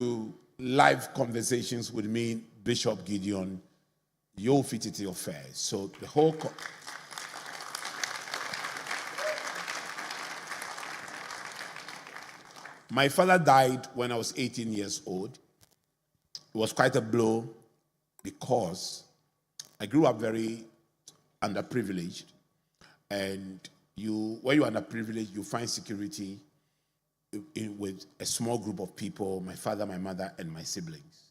to live conversations with me, Bishop Gideon, you'll fit it your fair. So the whole my father died when I was 18 years old. It was quite a blow because I grew up very underprivileged, and when you're underprivileged, you find security with a small group of people, my father, my mother, and my siblings.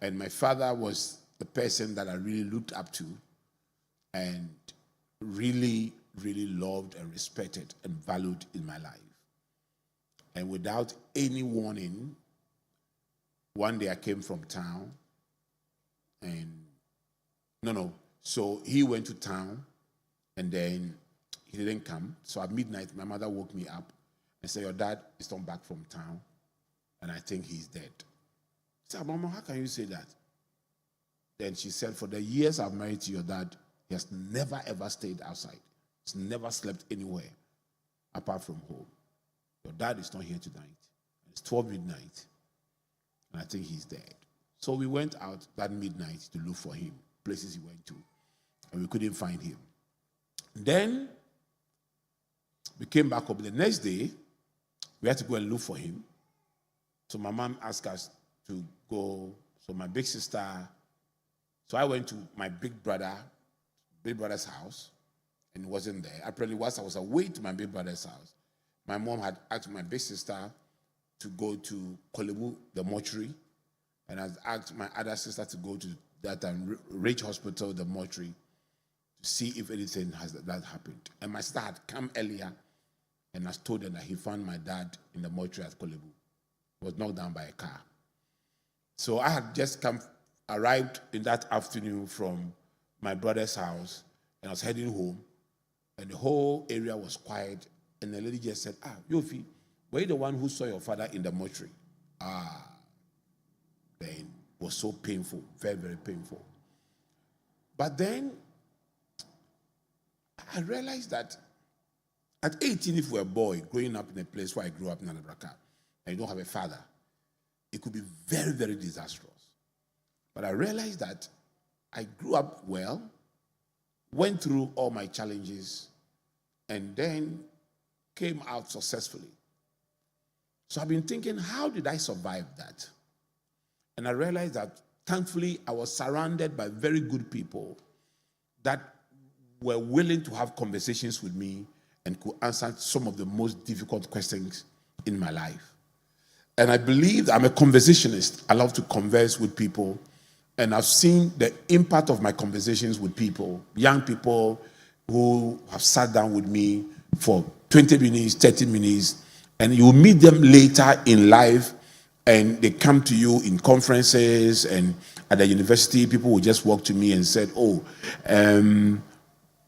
And my father was the person that I really looked up to and really, really loved and respected and valued in my life. And without any warning, one day I came from town and so he went to town and then he didn't come. So at midnight, my mother woke me up and said, your dad is not back from town and I think he's dead. I said, Mama, how can you say that? Then she said, for the years I've married to your dad, he has never ever stayed outside. He's never slept anywhere apart from home. Your dad is not here tonight. It's 12 midnight and I think he's dead. So we went out that midnight to look for him, places he went to, and we couldn't find him. Then we came back up the next day. We had to go and look for him. So my mom asked us to go. So my big sister, so I went to my big brother's house, and he wasn't there. Apparently, whilst I was away to my big brother's house, my mom had asked my big sister to go to Kolebu, the mortuary, and I asked my other sister to go to that Rich Hospital, the mortuary, to see if anything that happened. And my sister had come earlier, and I told them that he found my dad in the mortuary at Kolebu. He was knocked down by a car. So I had just arrived in that afternoon from my brother's house, and I was heading home, and the whole area was quiet, and the lady just said, Yofi, were you the one who saw your father in the mortuary? Then it was so painful, very, very painful. But then I realized that at 18, if you're a boy growing up in a place where I grew up in Anabraka, and you don't have a father, it could be very, very disastrous. But I realized that I grew up well, went through all my challenges, and then came out successfully. So I've been thinking, how did I survive that? And I realized that, thankfully, I was surrounded by very good people that were willing to have conversations with me and could answer some of the most difficult questions in my life. And I believe I'm a conversationist. I love to converse with people. And I've seen the impact of my conversations with people, young people who have sat down with me for 20 minutes, 30 minutes, and you will meet them later in life, and they come to you in conferences and at the university. People will just walk to me and said,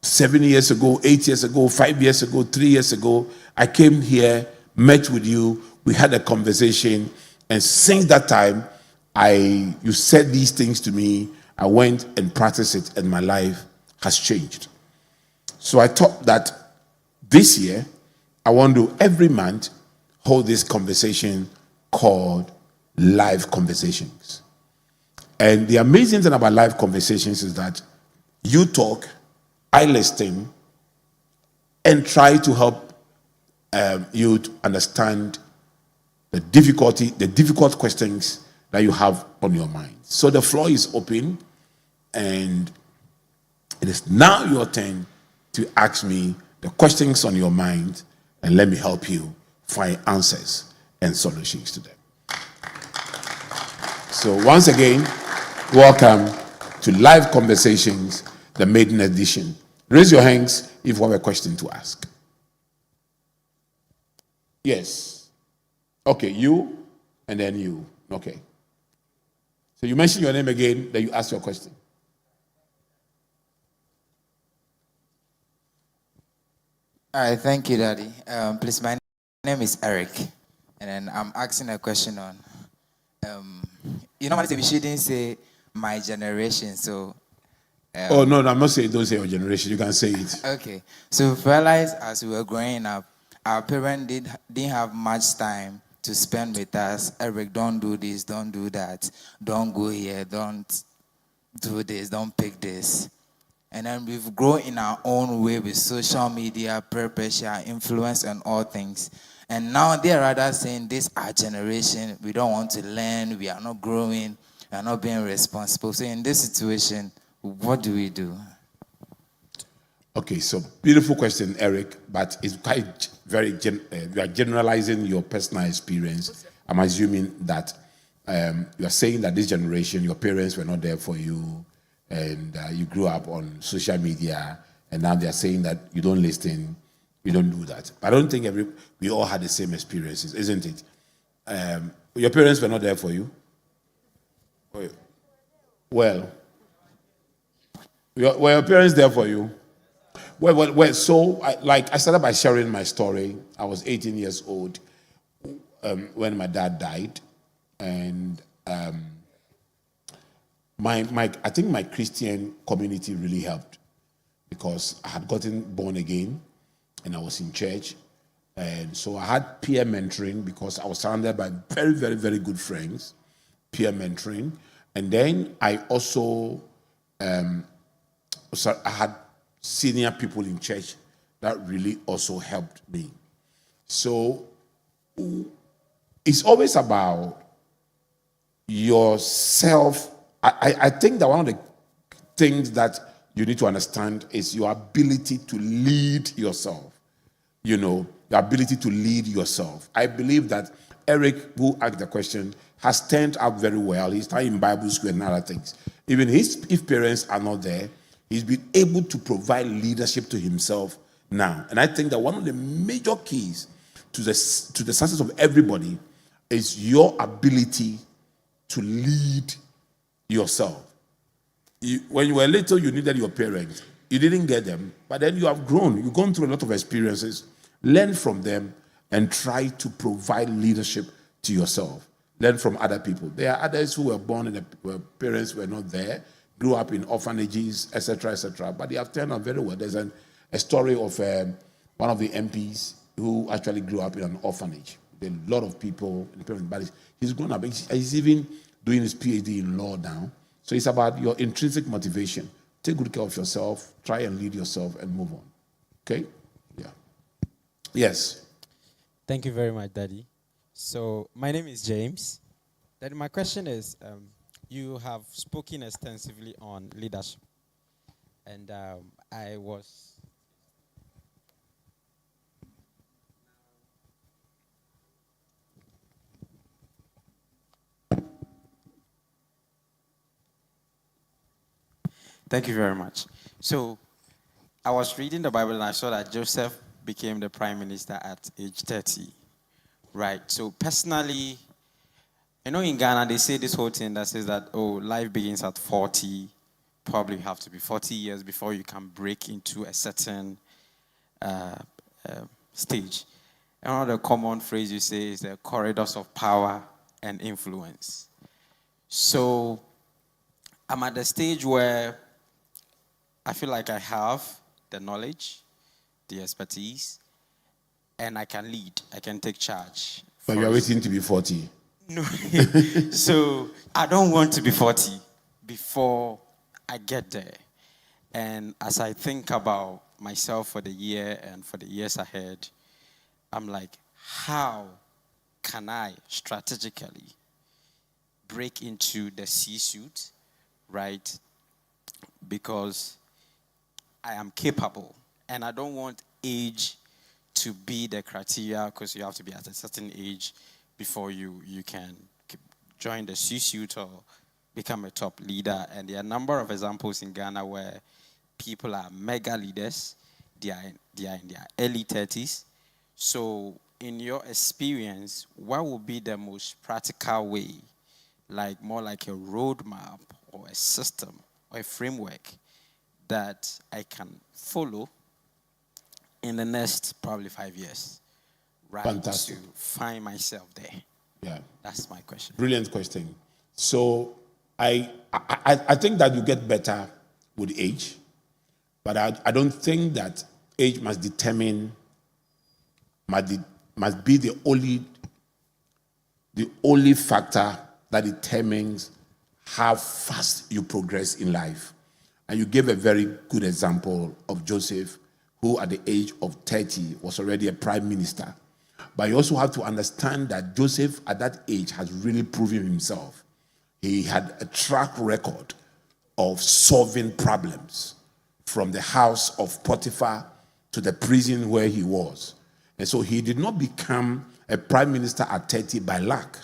7 years ago, 8 years ago, 5 years ago, 3 years ago, I came here, met with you, we had a conversation, and since that time, you said these things to me, I went and practiced it, and my life has changed. So I thought that this year, I want to every month hold this conversation called Live Conversations. And the amazing thing about live conversations is that you talk, I listen, and try to help you to understand the difficult questions that you have on your mind. So the floor is open, and it is now your turn to ask me the questions on your mind, and let me help you find answers and solutions to them. So once again, welcome to Live Conversations, the maiden edition. Raise your hands if you have a question to ask. Yes. Okay, you, and then you. Okay. So you mention your name again, then you ask your question. All right, thank you, Daddy. Please, my name is Eric, and then I'm asking a question on, you know what we shouldn't say my generation, so. No, I'm not saying don't say your generation, you can say it. Okay, so we realized as we were growing up, our parents didn't have much time to spend with us. Eric, don't do this, don't do that, don't go here, don't do this, don't pick this. And then we've grown in our own way with social media, peer pressure, influence, and all things. And now they're rather saying, this our generation, we don't want to learn, we are not growing, we are not being responsible. So in this situation, what do we do? Okay, so beautiful question, Eric, but it's quite you are generalizing your personal experience. I'm assuming that you are saying that this generation, your parents were not there for you, and you grew up on social media, and now they are saying that you don't listen, you don't do that. I don't think we all had the same experiences, isn't it? Your parents were not there for you? Well, were your parents there for you? Well, so I started by sharing my story. I was 18 years old when my dad died, and I think my Christian community really helped, because I had gotten born again and I was in church, and so I had peer mentoring because I was surrounded by very, very, very good friends, peer mentoring, and then I also I had senior people in church that really also helped me. So it's always about yourself. I think that one of the things that you need to understand is your ability to lead yourself. You know, the ability to lead yourself. I believe that Eric, who asked the question, has turned out very well. He's studying in Bible school and other things. Even if parents are not there, he's been able to provide leadership to himself now. And I think that one of the major keys to the success of everybody is your ability to lead yourself. When you were little, you needed your parents. You didn't get them, but then you have grown. You've gone through a lot of experiences. Learn from them and try to provide leadership to yourself. Learn from other people. There are others who were born and their parents were not there, grew up in orphanages, etc., but they have turned out very well. There's a story of one of the MPs who actually grew up in an orphanage. There are a lot of people, but he's grown up. He's even doing his PhD in law now. So it's about your intrinsic motivation. Take good care of yourself, try and lead yourself, and move on. Okay? Yeah. Yes. Thank you very much, Daddy. So my name is James. Daddy, my question is, you have spoken extensively on leadership, and I was... Thank you very much. So I was reading the Bible and I saw that Joseph became the prime minister at age 30, right? So personally, I know in Ghana they say this whole thing that says that, oh, life begins at 40, probably have to be 40 years before you can break into a certain stage. And one of the common phrase you say is the corridors of power and influence. So I'm at the stage where I feel like I have the knowledge, the expertise, and I can lead. I can take charge. But you're waiting to be 40. No. So I don't want to be 40 before I get there. And as I think about myself for the year and for the years ahead, I'm like, how can I strategically break into the C-suite, right? Because I am capable, and I don't want age to be the criteria, because you have to be at a certain age before you can join the C-suite or become a top leader. And there are a number of examples in Ghana where people are mega leaders. They are in their early 30s. So in your experience, what would be the most practical way, like more like a roadmap or a system or a framework that I can follow in the next probably 5 years, right? Fantastic. To find myself there. Yeah. That's my question. Brilliant question. So I think that you get better with age, but I don't think that age must be the only the only factor that determines how fast you progress in life. And you gave a very good example of Joseph, who at the age of 30 was already a prime minister. But you also have to understand that Joseph at that age has really proven himself. He had a track record of solving problems from the house of Potiphar to the prison where he was. And so he did not become a prime minister at 30 by luck.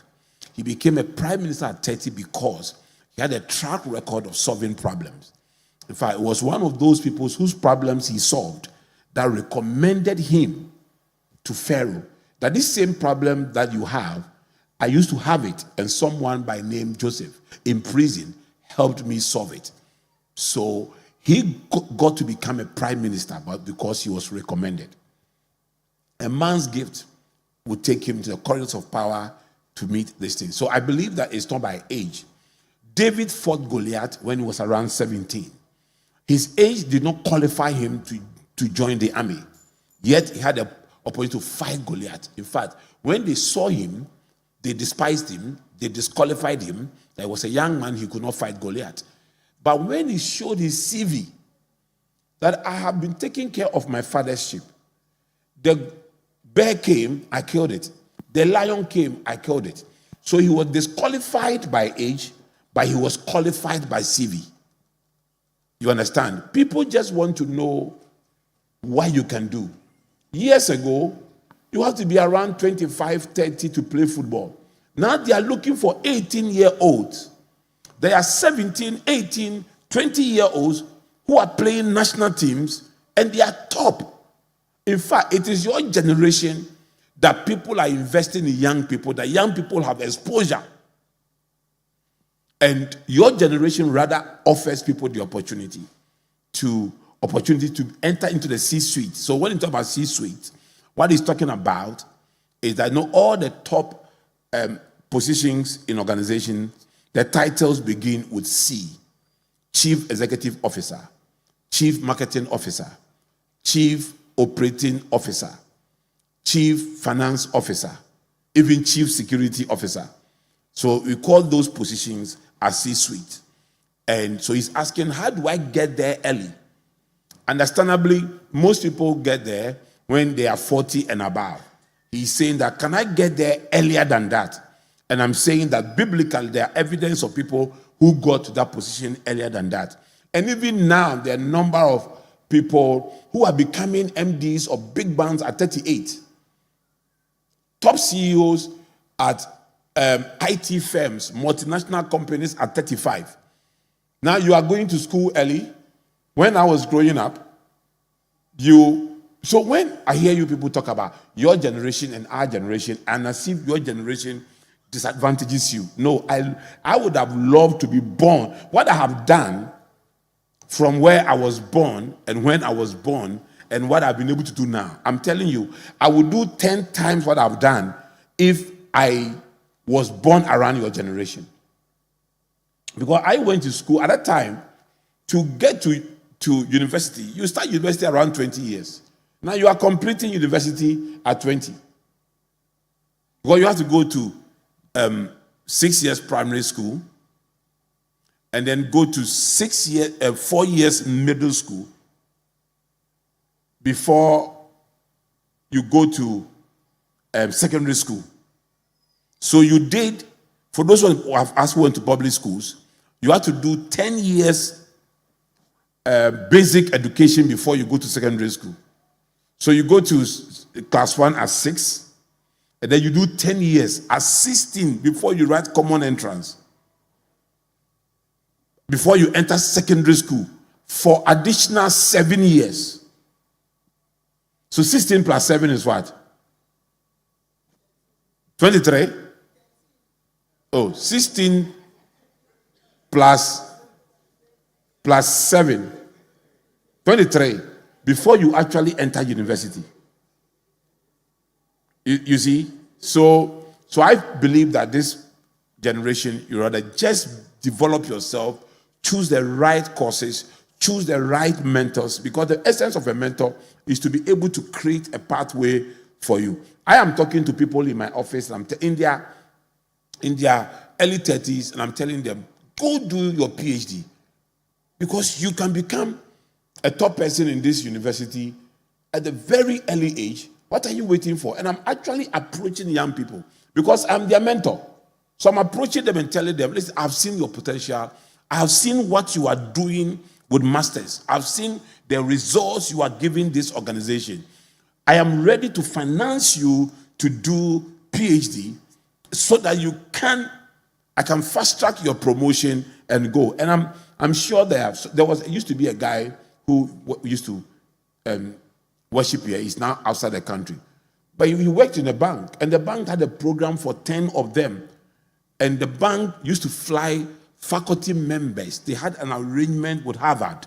He became a prime minister at 30 because he had a track record of solving problems. In fact, it was one of those people whose problems he solved that recommended him to Pharaoh. That this same problem that you have, I used to have it, and someone by name Joseph in prison helped me solve it. So he got to become a prime minister, but because he was recommended. A man's gift would take him to the corridors of power to meet this thing. So I believe that it's not by age. David fought Goliath when he was around 17. His age did not qualify him to join the army. Yet he had the opportunity to fight Goliath. In fact, when they saw him, they despised him, they disqualified him. There was a young man, he could not fight Goliath. But when he showed his CV, that I have been taking care of my father's sheep. The bear came, I killed it. The lion came, I killed it. So he was disqualified by age, but he was qualified by CV. You understand? People just want to know what you can do. Years ago, you have to be around 25, 30 to play football. Now they are looking for 18-year-olds. There are 17, 18, 20-year-olds who are playing national teams, and they are top. In fact, it is your generation that people are investing in young people, that young people have exposure. And your generation rather offers people the opportunity to enter into the C-suite. So when you talk about C-suite, what he's talking about is that all the top positions in organizations, the titles begin with C. Chief Executive Officer, Chief Marketing Officer, Chief Operating Officer, Chief Finance Officer, even Chief Security Officer. So we call those positions as C-suite. And so he's asking, how do I get there early? Understandably, most people get there when they are 40 and above. He's saying that, can I get there earlier than that? And I'm saying that biblically, there are evidence of people who got to that position earlier than that. And even now, there are a number of people who are becoming MDs of big banks at 38. Top CEOs at IT firms, multinational companies at 35. Now you are going to school early. When I was growing up, so when I hear you people talk about your generation and our generation, and as if your generation disadvantages you. No, I would have loved to be born. What I have done from where I was born and when I was born and what I've been able to do now, I'm telling you, I would do 10 times what I've done if I was born around your generation. Because I went to school at that time. To get to university, you start university around 20 years. Now you are completing university at 20. Because you have to go to 6 years primary school and then go to 4 years middle school before you go to secondary school. So you did, for those who have asked who went to public schools, you have to do 10 years basic education before you go to secondary school. So you go to class 1 at 6, and then you do 10 years at 16 before you write common entrance. Before you enter secondary school for additional 7 years. So 16 plus 7 is what? 23? Oh, 16 plus 7. 23. Before you actually enter university. You see? So I believe that this generation, you rather just develop yourself, choose the right courses, choose the right mentors, because the essence of a mentor is to be able to create a pathway for you. I am talking to people in my office, in their in their early 30s, and I'm telling them, go do your PhD. Because you can become a top person in this university at a very early age. What are you waiting for? And I'm actually approaching young people because I'm their mentor. So I'm approaching them and telling them, listen, I've seen your potential. I have seen what you are doing with masters. I've seen the results you are giving this organization. I am ready to finance you to do PhD so that I can fast track your promotion and go. And I'm sure there used to be a guy who used to worship here. He's now outside the country. But he worked in a bank, and the bank had a program for 10 of them. And the bank used to fly faculty members. They had an arrangement with Harvard.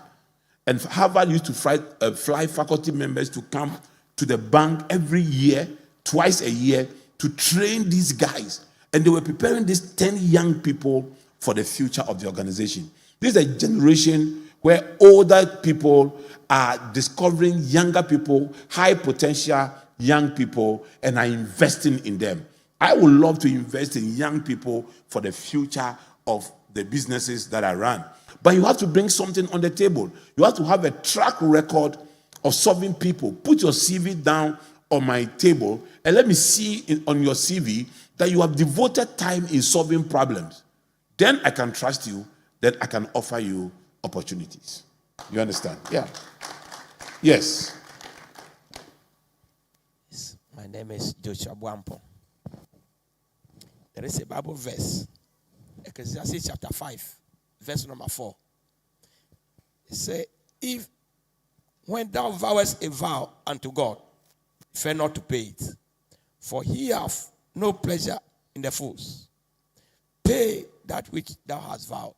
And Harvard used to fly faculty members to come to the bank every year, twice a year, to train these guys. And they were preparing these 10 young people for the future of the organization. This is a generation where older people are discovering younger people, high potential young people, and are investing in them. I would love to invest in young people for the future of the businesses that I run. But you have to bring something on the table. You have to have a track record of solving people. Put your CV down on my table and let me see on your CV that you have devoted time in solving problems. Then I can trust you, that I can offer you opportunities. You understand? Yeah. Yes. My name is Joshua Bwampo. There is a Bible verse, Ecclesiastes chapter 5, verse number 4. It says, if when thou vowest a vow unto God, fear not to pay it, for he hath no pleasure in the fools. Pay that which thou hast vowed.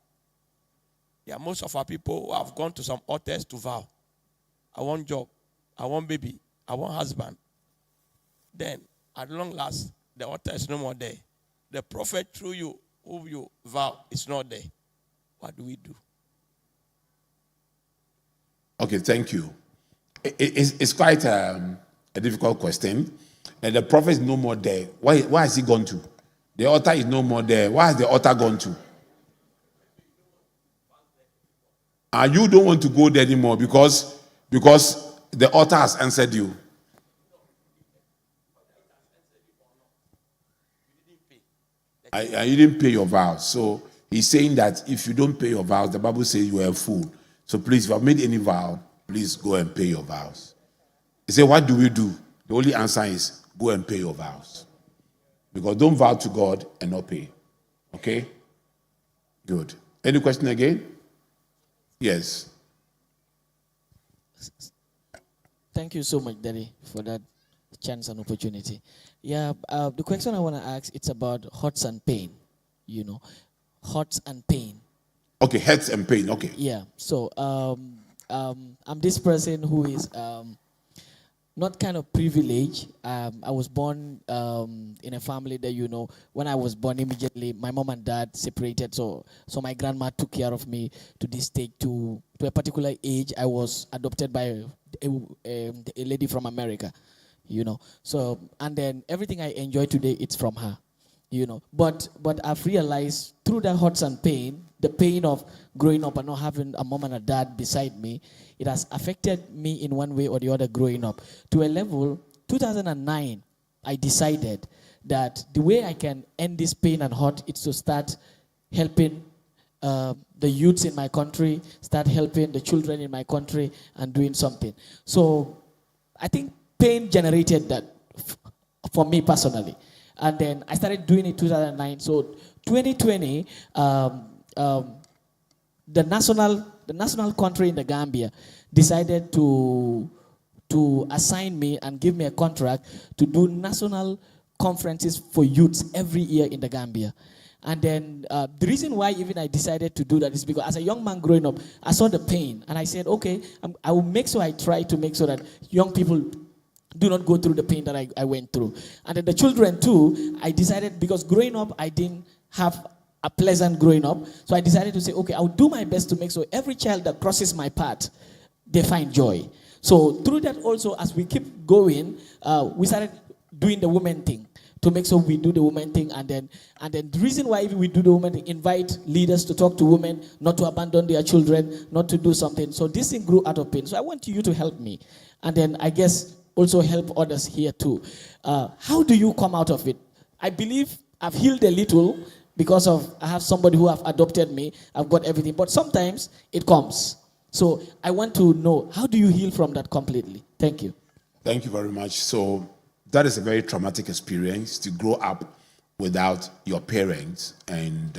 There are most of our people who have gone to some altars to vow. I want job, I want baby, I want husband. Then, at long last, the altar is no more there. The prophet through you, who you vow, is not there. What do we do? Okay, thank you. It's quite a difficult question. And the prophet is no more there. Why has he gone to? The altar is no more there. Why has the altar gone to? You don't want to go there anymore because the altar has answered you. You didn't pay your vows. So he's saying that if you don't pay your vows, the Bible says you are a fool. So please, if you have made any vow, please go and pay your vows. He said, what do we do? The only answer is go and pay your vows. Because don't vow to God and not pay. Okay? Good. Any question again? Yes. Thank you so much, Daddy, for that chance and opportunity. Yeah, the question I want to ask, it's about hurts and pain, hurts and pain. Okay, hurts and pain, okay. Yeah, so I'm this person who is not kind of privileged. I was born in a family that, when I was born immediately, my mom and dad separated. So my grandma took care of me to this stage. To a particular age, I was adopted by a lady from America, So, and then everything I enjoy today, it's from her, But I've realized through the hurts and pain, the pain of growing up and not having a mom and a dad beside me, it has affected me in one way or the other growing up. To a level, 2009, I decided that the way I can end this pain and hurt is to start helping the youths in my country, start helping the children in my country and doing something. So I think pain generated that for me personally. And then I started doing it 2009. So 2020, the national country in the Gambia decided to assign me and give me a contract to do national conferences for youths every year in the Gambia. And then the reason why even I decided to do that is because as a young man growing up, I saw the pain. And I said, okay, I will make sure I try to make sure that young people do not go through the pain that I went through. And then the children too, I decided, because growing up, I didn't have a pleasant growing up. So I decided to say, okay, I'll do my best to make sure every child that crosses my path, they find joy. So through that also, as we keep going, we started doing the women thing. to make sure we do the women thing, and then the reason why we do the women thing, invite leaders to talk to women, not to abandon their children, not to do something. So this thing grew out of pain. So I want you to help me, and then I guess also help others here too. How do you come out of it? I believe I've healed a little because of I have somebody who have adopted me. I've got everything, but sometimes it comes. So I want to know, how do you heal from that completely? Thank you. Thank you very much. So that is a very traumatic experience to grow up without your parents, and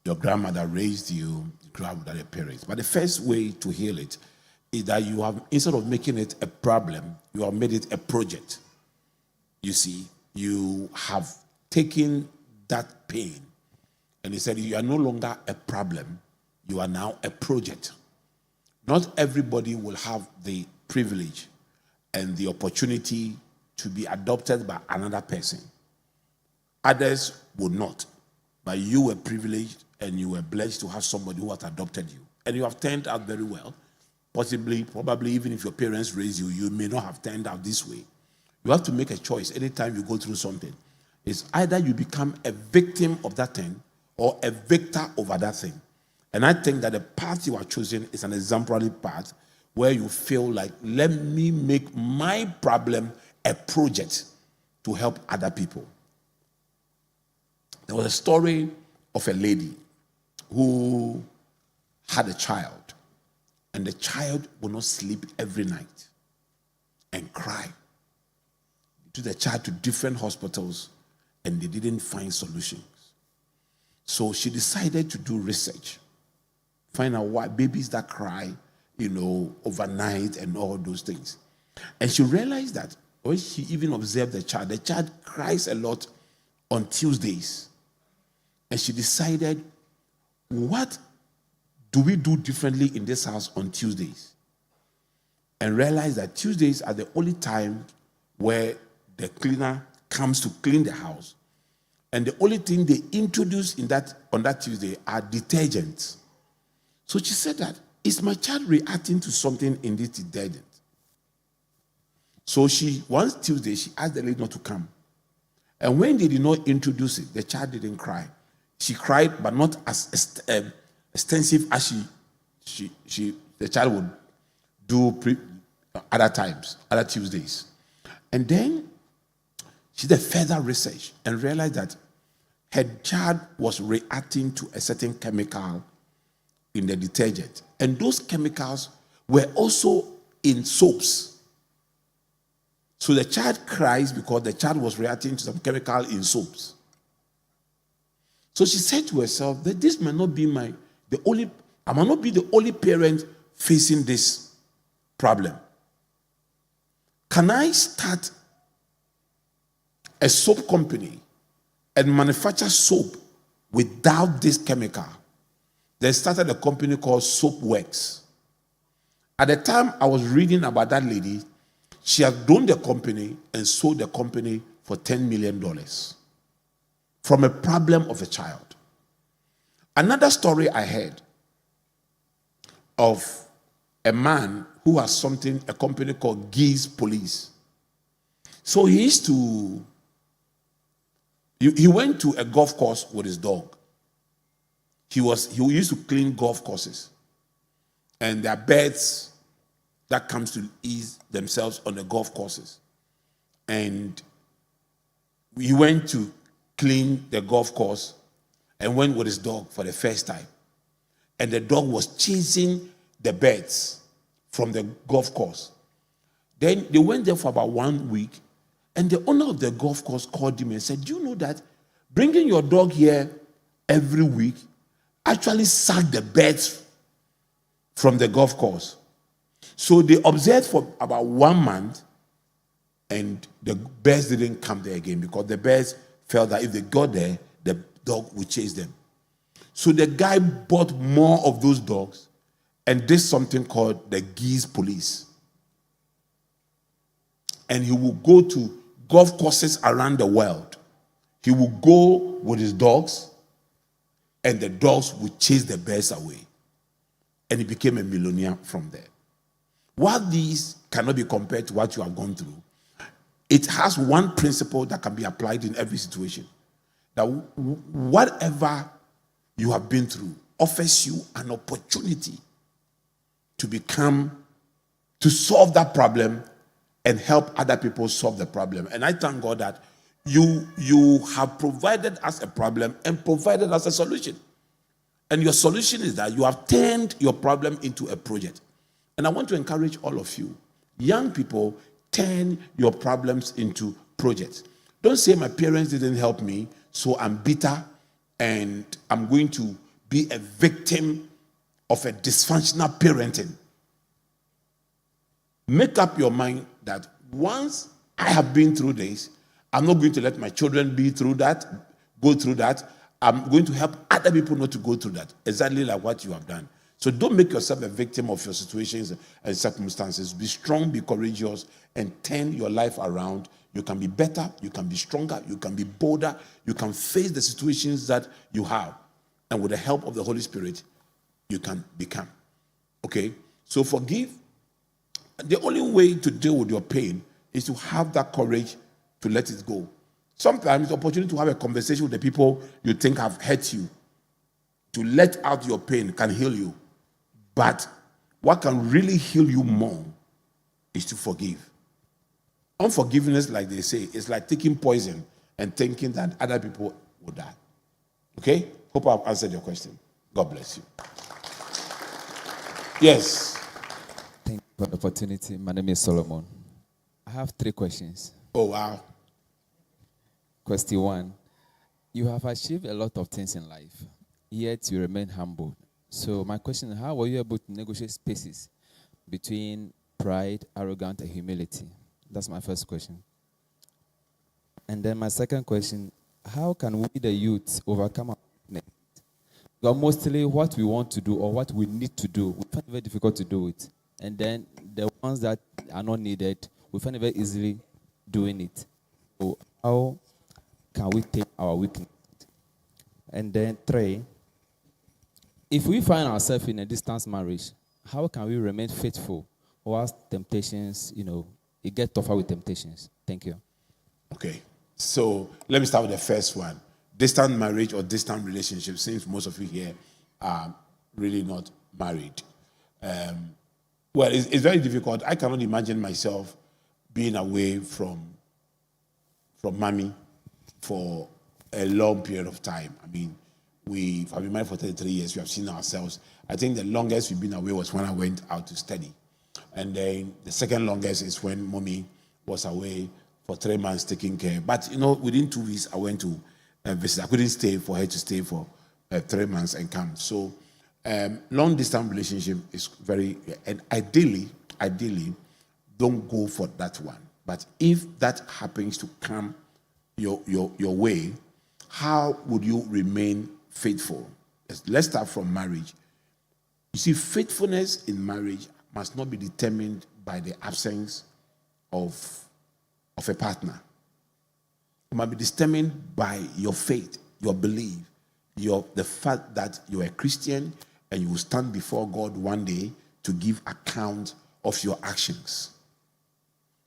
your grandmother raised you, you grew up without your parents. But the first way to heal it is that you have, instead of making it a problem, you have made it a project. You see, you have taken that pain and he said, you are no longer a problem, you are now a project. Not everybody will have the privilege and the opportunity to be adopted by another person. Others would not. But you were privileged and you were blessed to have somebody who has adopted you. And you have turned out very well. Possibly, probably, even if your parents raised you, you may not have turned out this way. You have to make a choice anytime you go through something. It's either you become a victim of that thing or a victor over that thing. And I think that the path you are choosing is an exemplary path where you feel like, let me make my problem a project to help other people. There was a story of a lady who had a child, and the child would not sleep every night and cry. They took the child to different hospitals, and they didn't find solutions. So she decided to do research, find out why babies that cry, overnight and all those things. And she realized that when she even observed the child cries a lot on Tuesdays. And she decided, what do we do differently in this house on Tuesdays? And realized that Tuesdays are the only time where the cleaner comes to clean the house. And the only thing they introduce on that Tuesday are detergents. So she said that, is my child reacting to something in this detergent? So one Tuesday, she asked the lady not to come. And when they did not introduce it, the child didn't cry. She cried, but not as extensive as the child would do other times, other Tuesdays. And then she did further research and realized that her child was reacting to a certain chemical in the detergent. And those chemicals were also in soaps. So the child cries because the child was reacting to some chemical in soaps. So she said to herself that this might not be I might not be the only parent facing this problem. Can I start a soap company and manufacture soap without this chemical? They started a company called Soapworks. At the time I was reading about that lady, she had grown the company and sold the company for $10 million from a problem of a child. Another story I heard of a man who has a company called Geese Police. So he went to a golf course with his dog. He used to clean golf courses. And there are birds that comes to ease themselves on the golf courses. And he went to clean the golf course and went with his dog for the first time. And the dog was chasing the birds from the golf course. Then they went there for about 1 week, and the owner of the golf course called him and said, do you know that bringing your dog here every week actually sucked the birds from the golf course? So they observed for about 1 month, and the birds didn't come there again because the birds felt that if they got there, the dog would chase them. So the guy bought more of those dogs and did something called the Geese Police. And he would go to golf courses around the world. He would go with his dogs, and the dogs would chase the birds away. And he became a millionaire from there. While these cannot be compared to what you have gone through, it has one principle that can be applied in every situation. That whatever you have been through offers you an opportunity to solve that problem and help other people solve the problem. And I thank God that you have provided us a problem and provided us a solution. And your solution is that you have turned your problem into a project. And I want to encourage all of you, young people, turn your problems into projects. Don't say my parents didn't help me, so I'm bitter and I'm going to be a victim of a dysfunctional parenting. Make up your mind that once I have been through this, I'm not going to let my children go through that. I'm going to help other people not to go through that. Exactly like what you have done. So don't make yourself a victim of your situations and circumstances. Be strong, be courageous, and turn your life around. You can be better, you can be stronger, you can be bolder, you can face the situations that you have. And with the help of the Holy Spirit, you can become. Okay? So forgive. The only way to deal with your pain is to have that courage to let it go. Sometimes the opportunity to have a conversation with the people you think have hurt you, to let out your pain, can heal you. But what can really heal you more is to forgive. Unforgiveness, like they say, is like taking poison and thinking that other people will die. Okay? Hope I've answered your question. God bless you. Yes. Thank you for the opportunity. My name is Solomon. I have 3 questions. Oh, wow. Question 1. You have achieved a lot of things in life, yet you remain humble. So my question is, how were you able to negotiate spaces between pride, arrogance, and humility? That's my first question. And then my second question, how can we, the youth, overcome our weakness? Because mostly what we want to do or what we need to do, we find it very difficult to do it. And then the ones that are not needed, we find it very easily doing it. So how can we take our weakness? And then 3, if we find ourselves in a distance marriage, how can we remain faithful whilst temptations, it gets tougher with temptations? Thank you. Okay. So let me start with the first one. Distant marriage or distant relationship, since most of you here are really not married. Well, it's very difficult. I cannot imagine myself being away from mommy for a long period of time. I mean, we've been married for 33 years. We have seen ourselves. I think the longest we've been away was when I went out to study. And then the second longest is when mommy was away for 3 months taking care. But, within 2 weeks, I went to visit. I couldn't stay for her to stay for 3 months and come. So long distance relationship is very, and ideally, don't go for that one. But if that happens to come your way, how would you remain faithful? Let's start from marriage. You see, faithfulness in marriage must not be determined by the absence of a partner. It must be determined by your faith, your belief, the fact that you are a Christian and you will stand before God one day to give account of your actions.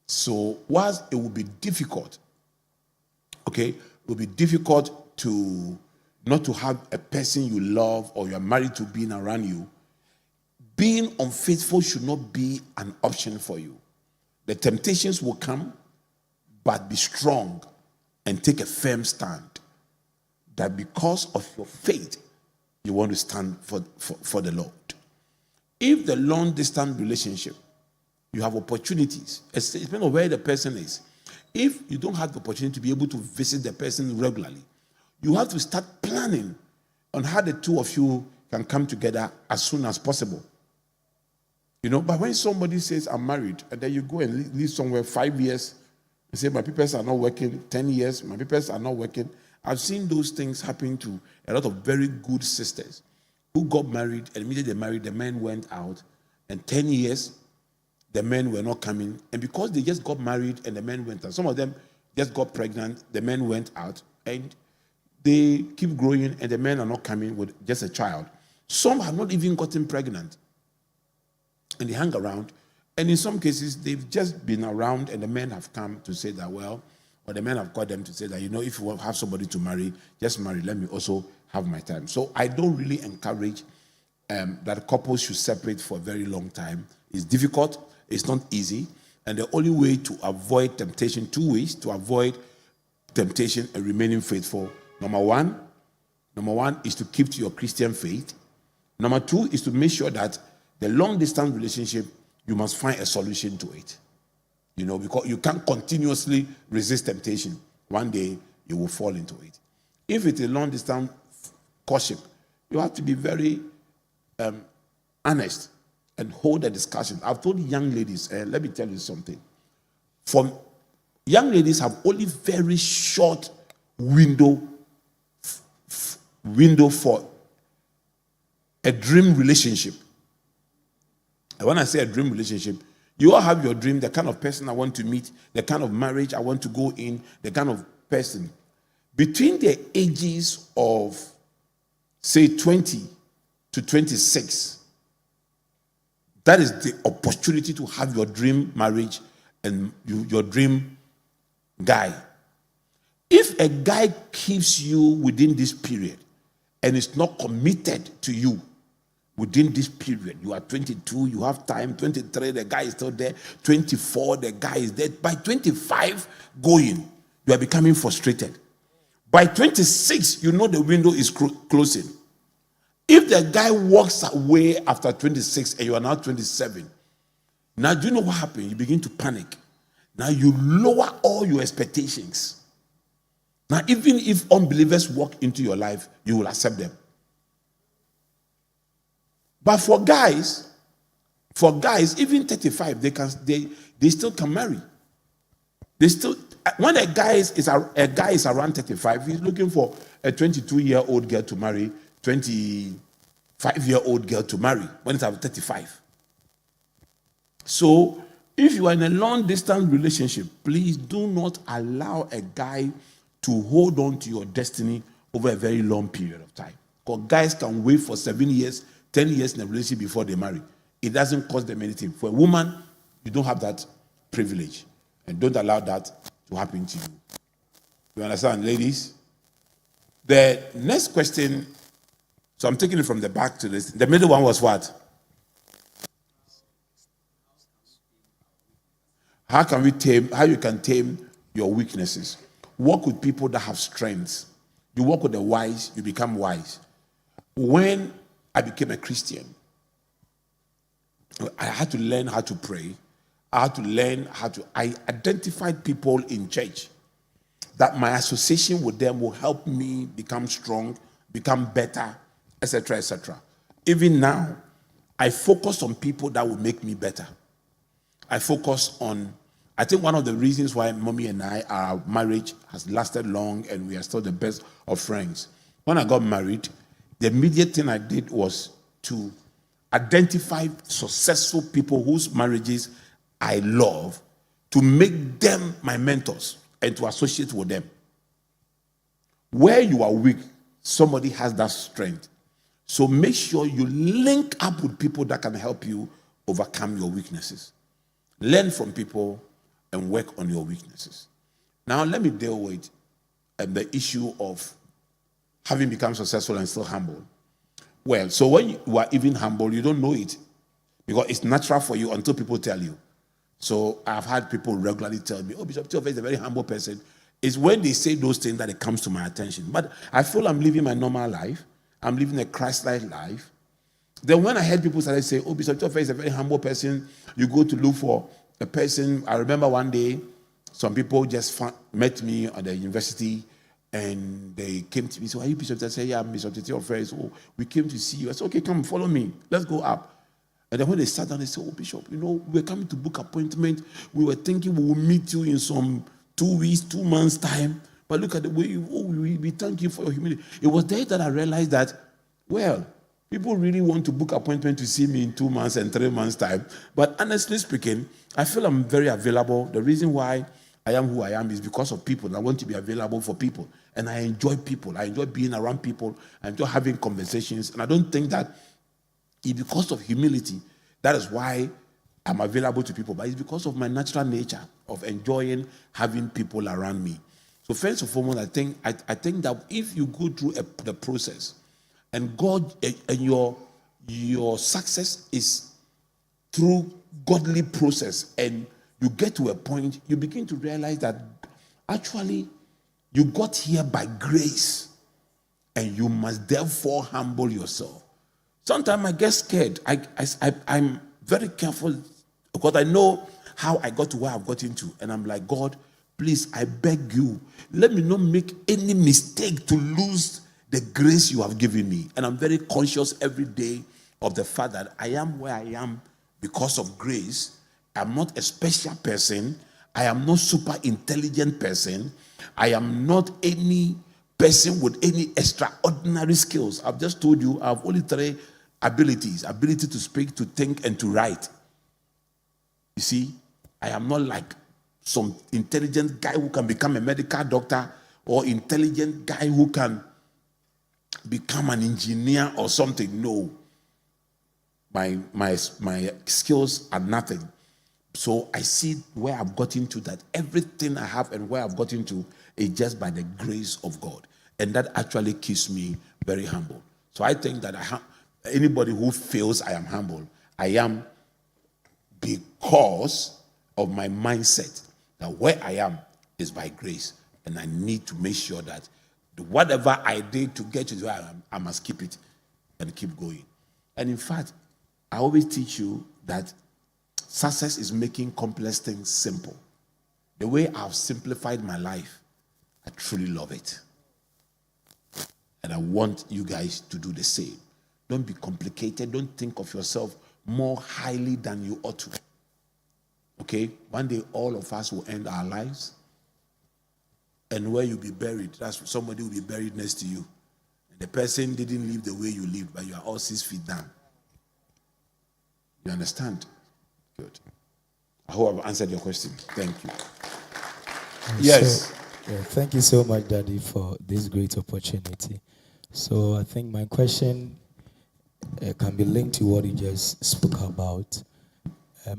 So whilst it will be difficult, it will be difficult to not to have a person you love or you are married to being around you, being unfaithful should not be an option for you. The temptations will come, but be strong and take a firm stand that because of your faith, you want to stand for the Lord. If the long distance relationship, you have opportunities, it depends on where the person is. If you don't have the opportunity to be able to visit the person regularly, you have to start planning on how the two of you can come together as soon as possible. But when somebody says, I'm married, and then you go and live somewhere 5 years, and say, my papers are not working, 10 years, my papers are not working. I've seen those things happen to a lot of very good sisters who got married, and immediately they married, the men went out, and 10 years, the men were not coming. And because they just got married and the men went out, some of them just got pregnant, the men went out, and they keep growing, and the men are not coming with just a child. Some have not even gotten pregnant. And they hang around, And in some cases, they've just been around and the men have come to say that, well, or the men have called them to say that, if you want to have somebody to marry, just marry. Let me also have my time. So I don't really encourage that couples should separate for a very long time. It's difficult. It's not easy. And the only way to avoid temptation, two ways to avoid temptation and remaining faithful. Number one is to keep to your Christian faith. Number two is to make sure that the long distance relationship, you must find a solution to it. Because you can't continuously resist temptation. One day you will fall into it. If it's a long distance courtship, you have to be very honest and hold a discussion. I've told young ladies, let me tell you something. Young ladies have only very short window for a dream relationship. And when I say a dream relationship, you all have your dream, the kind of person I want to meet, the kind of marriage I want to go in, the kind of person. Between the ages of, say, 20 to 26, that is the opportunity to have your dream marriage and your dream guy. If a guy keeps you within this period and is not committed to you within this period, you are 22, you have time, 23, the guy is still there, 24, the guy is there. By 25 going, you are becoming frustrated. By 26, you know the window is closing. If the guy walks away after 26 and you are now 27, now do you know what happened? You begin to panic. Now you lower all your expectations. Now even if unbelievers walk into your life, you will accept them. But for guys, even 35, they still can marry. They still, when a guy is around 35, he's looking for a 22-year-old girl to marry, 25-year-old girl to marry when it's at 35. So if you are in a long-distance relationship, please do not allow a guy to hold on to your destiny over a very long period of time. Because guys can wait for 7 years, 10 years in a relationship before they marry. It doesn't cost them anything. For a woman, you don't have that privilege. And don't allow that to happen to you. You understand, ladies? The next question, so I'm taking it from the back to this. The middle one was what? How you can tame your weaknesses. Work with people that have strengths. You work with the wise, you become wise. When I became a Christian, I had to learn how to pray. I identified people in church that my association with them will help me become strong, become better, etc., etc. Even now, I focus on people that will make me better. I think one of the reasons why Mommy and our marriage has lasted long and we are still the best of friends. When I got married, the immediate thing I did was to identify successful people whose marriages I love, to make them my mentors and to associate with them. Where you are weak, somebody has that strength. So make sure you link up with people that can help you overcome your weaknesses. Learn from people and work on your weaknesses. Now let me deal with the issue of having become successful and still humble. Well, so when you are even humble, you don't know it because it's natural for you until people tell you. So I've had people regularly tell me, oh, Bishop Theophilus is a very humble person. It's when they say those things that it comes to my attention. But I feel I'm living my normal life. I'm living a Christ-like life. Then when I heard people started say, oh, Bishop Theophilus is a very humble person, you go to look for a person. I remember one day, some people just met me at the university and they came to me. So, are you Bishop? I said, yeah, I'm Bishop Theophilus. Oh, we came to see you. I said, okay, come follow me. Let's go up. And then when they sat down, they said, oh, Bishop, we're coming to book appointment. We were thinking we will meet you in some 2 weeks, 2 months' time. But look at the way we thank you for your humility. It was there that I realized that, well, people really want to book appointment to see me in 2 months and 3 months' time. But honestly speaking, I feel I'm very available. The reason why I am who I am is because of people. I want to be available for people. And I enjoy people. I enjoy being around people. I enjoy having conversations. And I don't think that because of humility, that is why I'm available to people, but it's because of my natural nature of enjoying having people around me. So first and foremost, I think that if you go through the process, and God and your success is through godly process, and you get to a point, you begin to realize that actually you got here by grace, and you must therefore humble yourself. Sometimes I get scared. I'm very careful because I know how I got to where I've got into. And I'm like, God, please, I beg you, let me not make any mistake to lose the grace you have given me. And I'm very conscious every day of the fact that I am where I am because of grace. I'm not a special person. I am not super intelligent person. I am not any person with any extraordinary skills. I've just told you I have only 3 abilities: ability to speak, to think, and to write. You see, I am not like some intelligent guy who can become a medical doctor, or intelligent guy who can become an engineer or something. No. My skills are nothing. So I see where I've got into, that everything I have and where I've got into is just by the grace of God. And that actually keeps me very humble. So I think that anybody who feels I am humble, I am because of my mindset that where I am is by grace. And I need to make sure that whatever I did to get to where I am, I must keep it and keep going. And in fact, I always teach you that success is making complex things simple. The way I've simplified my life, I truly love it. And I want you guys to do the same. Don't be complicated. Don't think of yourself more highly than you ought to. Okay? One day, all of us will end our lives. And where you'll be buried, that's somebody will be buried next to you. And the person didn't live the way you lived, but you are all 6 feet down. You understand? Good. I hope I've answered your question. Thank you. Yes. Thank you so much, Daddy, for this great opportunity. So I think my question can be linked to what you just spoke about.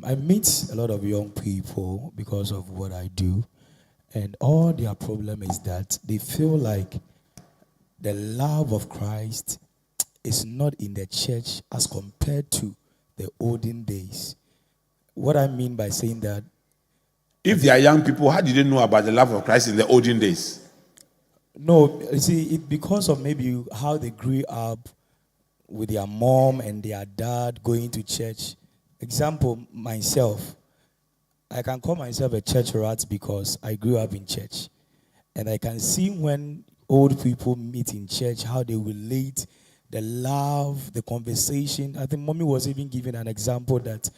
I meet a lot of young people because of what I do, and all their problem is that they feel like the love of Christ is not in the church as compared to the olden days. What I mean by saying that, if they are young people, how did they know about the love of Christ in the olden days? no, you see, because of maybe how they grew up with their mom and their dad going to church. Example, myself, I can call myself a church rat because I grew up in church. And I can see when old people meet in church, how they relate, the love, the conversation. I think Mommy was even giving an example that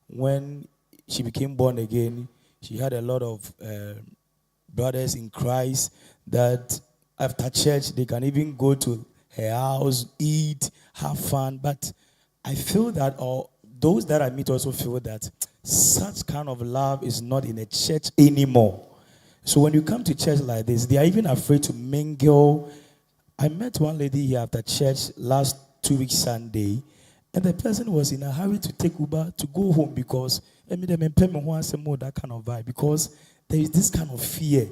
when she became born again, she had a lot of brothers in Christ that after church, they can even go to her house, eat, have fun. But I feel that, or those that I meet also feel that such kind of love is not in a church anymore. So when you come to church like this, they are even afraid to mingle. I met one lady here after church last 2 weeks Sunday, and the person was in a hurry to take Uber to go home because that kind of vibe, because there is this kind of fear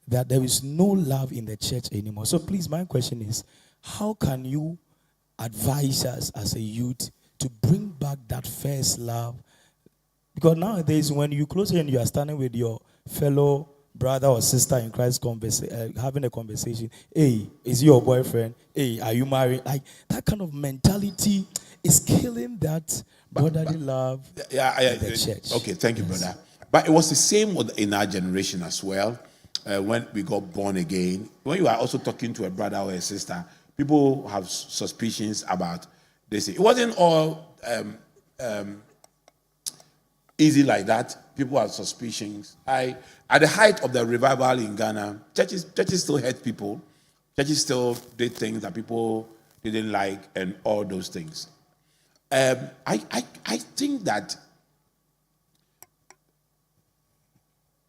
that there is no love in the church anymore. So please, my question is, how can you advise us as a youth to bring back that first love? Because nowadays, when you close here and you are standing with your fellow brother or sister in Christ, having a conversation, hey, is he your boyfriend? Hey, are you married? Like, that kind of mentality is killing that brotherly love in the church. Okay, thank you, brother. But it was the same in our generation as well. When we got born again, when you are also talking to a brother or a sister, people have suspicions about this. It wasn't all easy like that. People have suspicions. At the height of the revival in Ghana, churches still hurt people. Churches still did things that people didn't like and all those things. I think that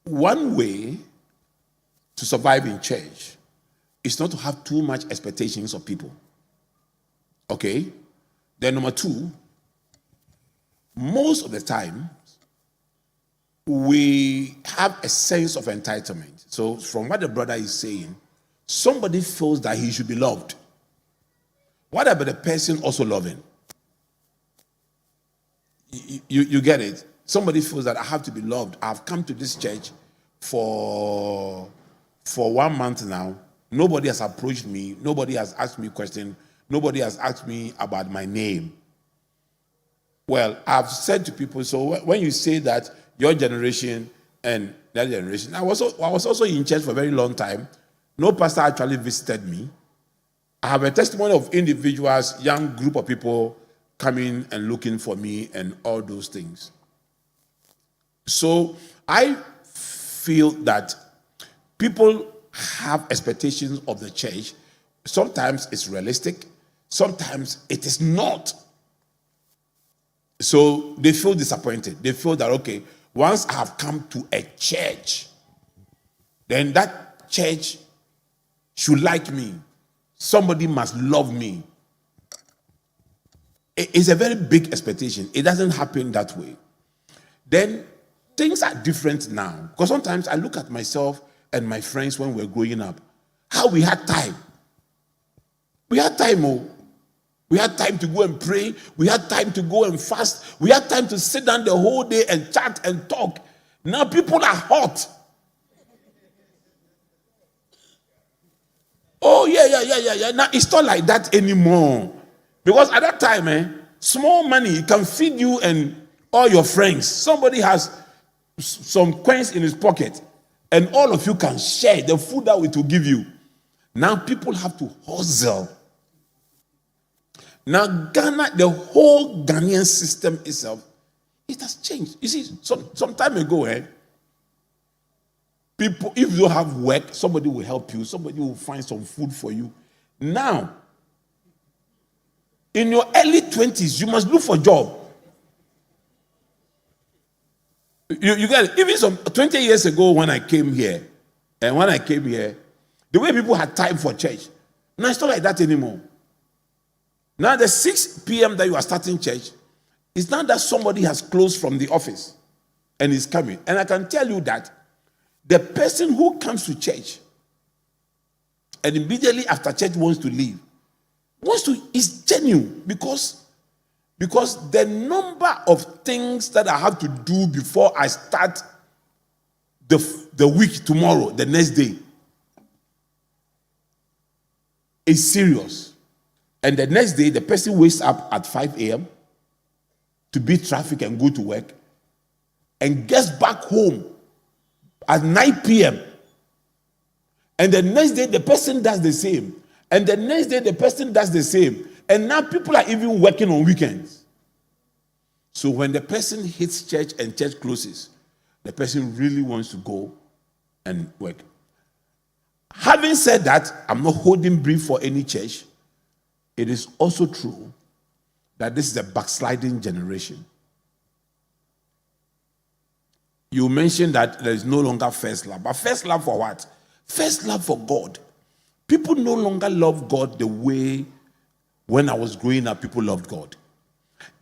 one way to survive in church is not to have too much expectations of people. Okay? Then number 2, most of the time, we have a sense of entitlement. So, from what the brother is saying, somebody feels that he should be loved. What about the person also loving? You get it? Somebody feels that I have to be loved. I've come to this church for 1 month now. Nobody has approached me. Nobody has asked me a question. Nobody has asked me about my name. Well, I've said to people, so when you say that your generation and that generation, I was also in church for a very long time. No pastor actually visited me. I have a testimony of individuals, young group of people coming and looking for me and all those things. So I feel that people have expectations of the church. Sometimes it's realistic, sometimes it is not. So they feel disappointed. They feel that, okay, once I have come to a church, then that church should like me. Somebody must love me. It's a very big expectation. It doesn't happen that way. Then things are different now. Because sometimes I look at myself and my friends when we were growing up, how we had time. We had time, oh. We had time to go and pray. We had time to go and fast. We had time to sit down the whole day and chat and talk. Now people are hot. Oh, yeah. Now it's not like that anymore. Because at that time, small money can feed you and all your friends. Somebody has some coins in his pocket, and all of you can share the food that it will give you. Now people have to hustle. Now Ghana, the whole Ghanaian system itself, it has changed. You see, some time ago, people, if you don't have work, somebody will help you. Somebody will find some food for you. Now, in your early 20s, you must look for a job. You get it? Even some 20 years ago when I came here, the way people had time for church, now it's not like that anymore. Now the 6 p.m. that you are starting church, it's not that somebody has closed from the office and is coming. And I can tell you that the person who comes to church and immediately after church wants to leave, is genuine because the number of things that I have to do before I start the week tomorrow, the next day, is serious. And the next day, the person wakes up at 5 a.m. to beat traffic and go to work and gets back home at 9 p.m. And the next day, the person does the same. And the next day, the person does the same. And now people are even working on weekends. So when the person hits church and church closes, the person really wants to go and work. Having said that, I'm not holding brief for any church. It is also true that this is a backsliding generation. You mentioned that there is no longer first love. But first love for what? First love for God. People no longer love God the way when I was growing up, people loved God.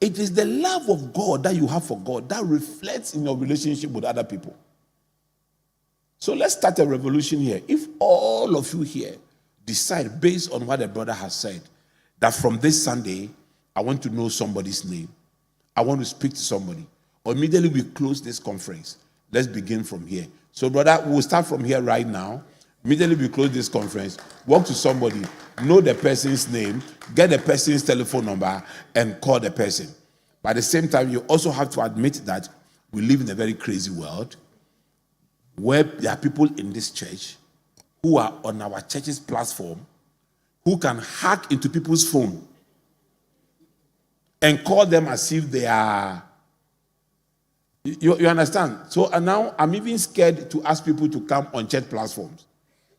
It is the love of God that you have for God that reflects in your relationship with other people. So let's start a revolution here. If all of you here decide, based on what the brother has said, that from this Sunday, I want to know somebody's name, I want to speak to somebody, or immediately we close this conference, let's begin from here. So brother, we'll start from here right now. Immediately we close this conference, walk to somebody, know the person's name, get the person's telephone number, and call the person. But at the same time, you also have to admit that we live in a very crazy world where there are people in this church who are on our church's platform who can hack into people's phone and call them as if they are... You understand? So and now I'm even scared to ask people to come on church platforms.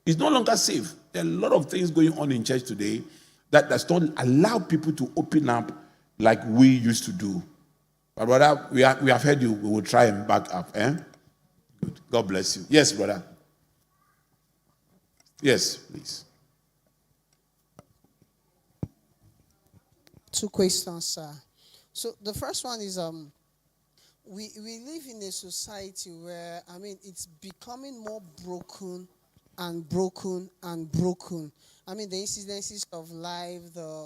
It's no longer safe. There are a lot of things going on in church today that does not allow people to open up like we used to do. But brother, we have heard you. We will try and back up. Good. God bless you. Yes, brother. Yes, please. 2 questions, sir. So the first one is we live in a society where, I mean, it's becoming more broken and broken and broken. I mean, the incidences of life,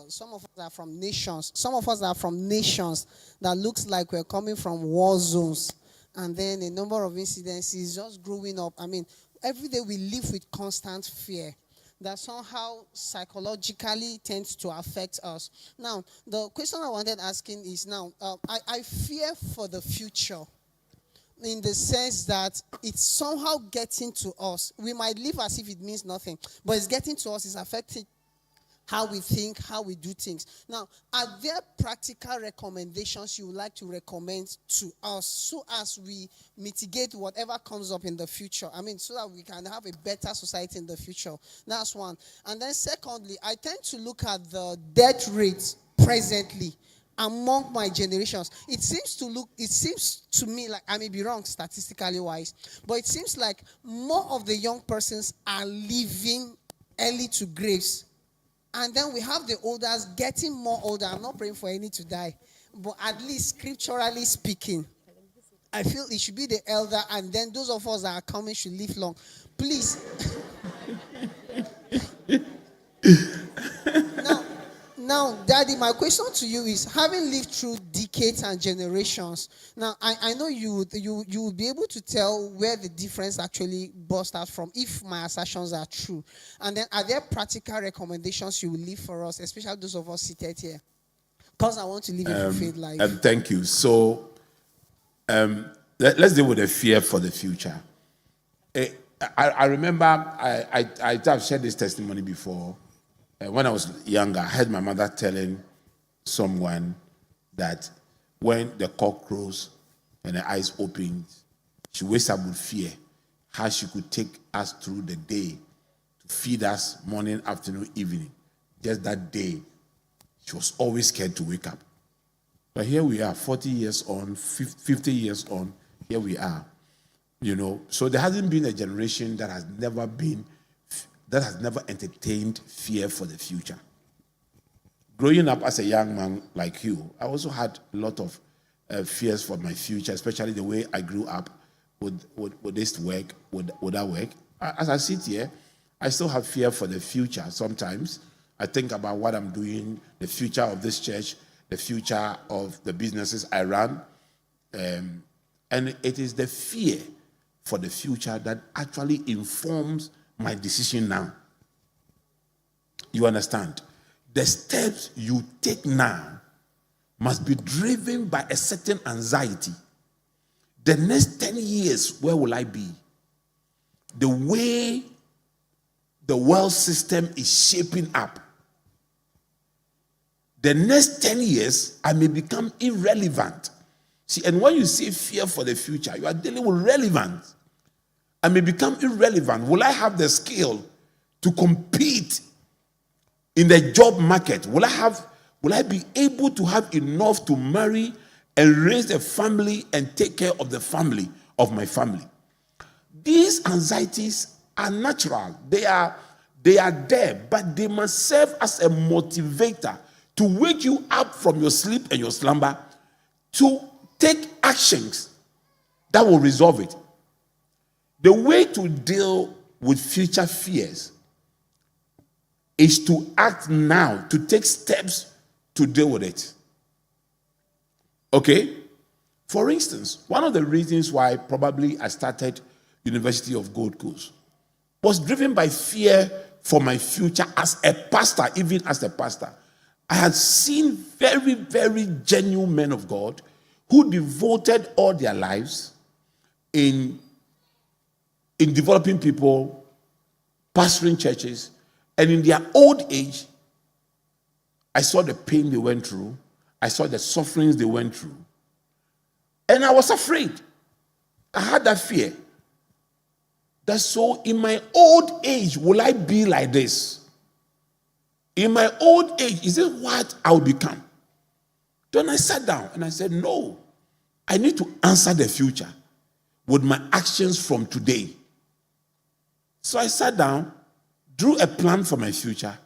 some of us are from nations. Some of us are from nations that looks like we're coming from war zones. And then a number of incidences just growing up. I mean, every day we live with constant fear that somehow psychologically tends to affect us. Now, the question I wanted asking is now, I fear for the future in the sense that it's somehow getting to us. We might live as if it means nothing, but it's getting to us, it's affecting how we think, how we do things. Now, are there practical recommendations you would like to recommend to us so as we mitigate whatever comes up in the future? I mean, so that we can have a better society in the future. That's one. And then secondly, I tend to look at the death rates presently among my generations. It seems to me like, I may be wrong statistically wise, but it seems like more of the young persons are living early to graves. And then we have the elders getting more older. I'm not praying for any to die, but at least scripturally speaking, I feel it should be the elder, and then those of us that are coming should live long. Please. Now, Daddy, my question to you is, having lived through decades and generations, now I know you would be able to tell where the difference actually burst out from if my assertions are true. And then, are there practical recommendations you will leave for us, especially those of us seated here? Because I want to live a fulfilled life. Thank you. So, let's deal with the fear for the future. I remember I have shared this testimony before. When I was younger, I heard my mother telling someone that when the cock crows and her eyes opened, she wakes up with fear, how she could take us through the day to feed us morning, afternoon, evening. Just that day, she was always scared to wake up. But here we are, 40 years on, 50 years on, here we are. You know, so there hasn't been a generation that has never entertained fear for the future. Growing up as a young man like you, I also had a lot of fears for my future, especially the way I grew up with this work, with that work. As I sit here, I still have fear for the future. Sometimes I think about what I'm doing, the future of this church, the future of the businesses I run. And it is the fear for the future that actually informs my decision now. You understand? The steps you take now must be driven by a certain anxiety. The next 10 years, where will I be? The way the world system is shaping up. The next 10 years, I may become irrelevant. See, and when you say fear for the future, you are dealing with relevance. I may become irrelevant. Will I have the skill to compete in the job market? Will I be able to have enough to marry and raise a family and take care of the family of my family? These anxieties are natural. They are there, but they must serve as a motivator to wake you up from your sleep and your slumber to take actions that will resolve it. The way to deal with future fears is to act now, to take steps to deal with it. Okay? For instance, one of the reasons why probably I started University of Gold Coast was driven by fear for my future as a pastor, even as a pastor. I had seen very, very genuine men of God who devoted all their lives in developing people, pastoring churches, and in their old age, I saw the pain they went through. I saw the sufferings they went through. And I was afraid. I had that fear. That so in my old age, will I be like this? In my old age, is this what I will become? Then I sat down and I said, no, I need to answer the future with my actions from today. So I sat down, drew a plan for my future,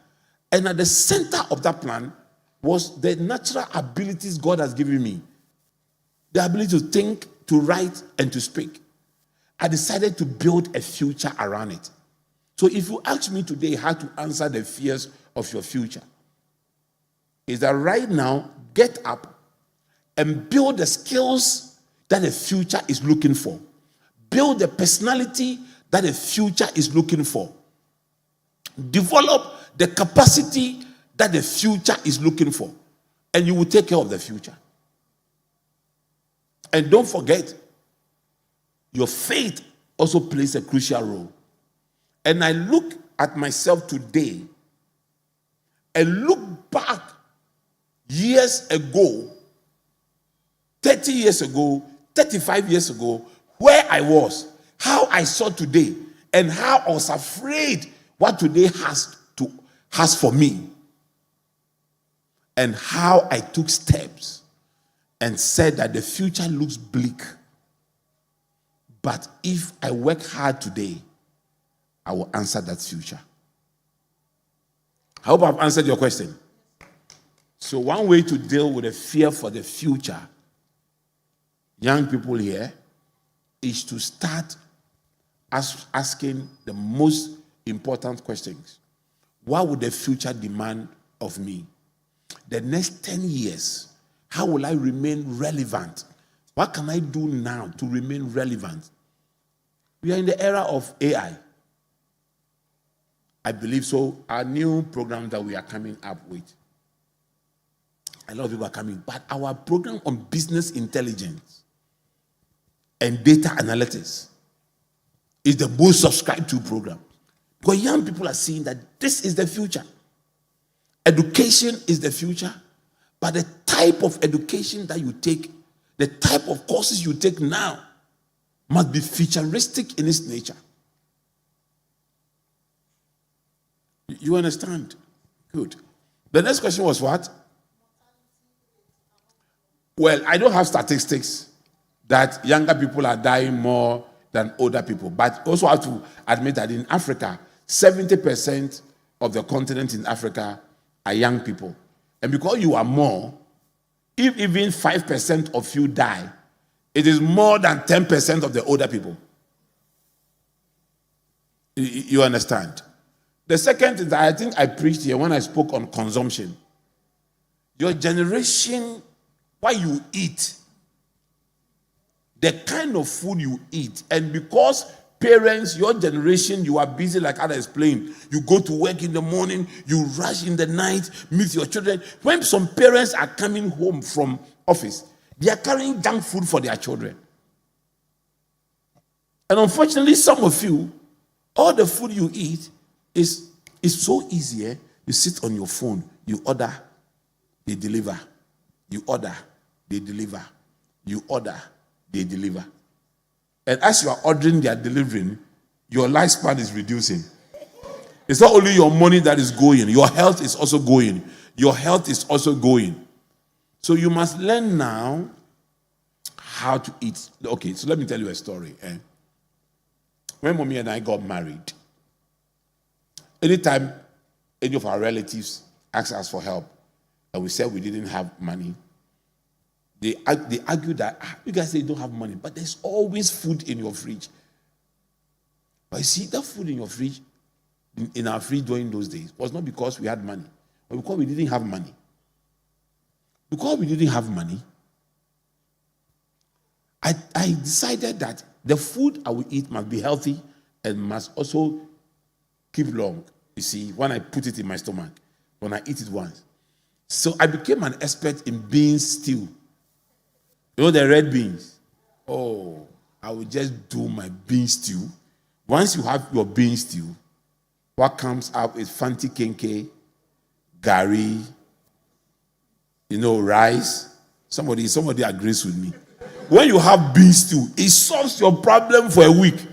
and at the center of that plan was the natural abilities God has given me. the ability to think, to write, and to speak. I decided to build a future around it. So if you ask me today how to answer the fears of your future, is that right now, get up and build the skills that the future is looking for. Build the personality that the future is looking for. Develop the capacity that the future is looking for. And you will take care of the future. And don't forget, your faith also plays a crucial role. And I look at myself today and look back years ago, 30 years ago, 35 years ago, where I was, how I saw today, and how I was afraid what today has for me, and how I took steps and said that the future looks bleak. But if I work hard today, I will answer that future. I hope I've answered your question. So one way to deal with the fear for the future, young people here, is to start asking the most important questions. What would the future demand of me? The next 10 years, how will I remain relevant? What can I do now to remain relevant? We are in the era of AI. I believe so. Our new program that we are coming up with, a lot of people are coming, but our program on business intelligence and data analytics is the most subscribed to program. Because young people are seeing that this is the future. Education is the future, but the type of education that you take, the type of courses you take now, must be futuristic in its nature. You understand? Good. The next question was what? Well, I don't have statistics that younger people are dying more than older people, but also have to admit that in Africa, 70% of the continent in Africa are young people. And because you are more, if even 5% of you die, it is more than 10% of the older people. You understand? The second is that I think I preached here when I spoke on consumption. Your generation, what you eat, the kind of food you eat, and because parents, your generation, you are busy like I explained. You go to work in the morning, you rush in the night, meet your children. When some parents are coming home from office, they are carrying junk food for their children. And unfortunately, some of you, all the food you eat is so easy. Eh? You sit on your phone, you order, they deliver. You order, they deliver. You order, they deliver. And as you are ordering, they are delivering, your lifespan is reducing. It's not only your money that is going, your health is also going. Your health is also going. So you must learn now how to eat. Okay, so let me tell you a story. When Mommy and I got married, anytime any of our relatives asked us for help, and we said we didn't have money, they argued that, you guys say you don't have money, but there's always food in your fridge. But you see, that food in your fridge, in our fridge during those days, was not because we had money, but because we didn't have money. Because we didn't have money, I decided that the food I will eat must be healthy and must also keep long. You see, when I put it in my stomach, when I eat it once. So I became an expert in bean stew. You know the red beans? Oh, I will just do my bean stew. Once you have your bean stew, what comes up is fanti kenke, gari, rice. Somebody agrees with me. When you have bean stew, it solves your problem for a week.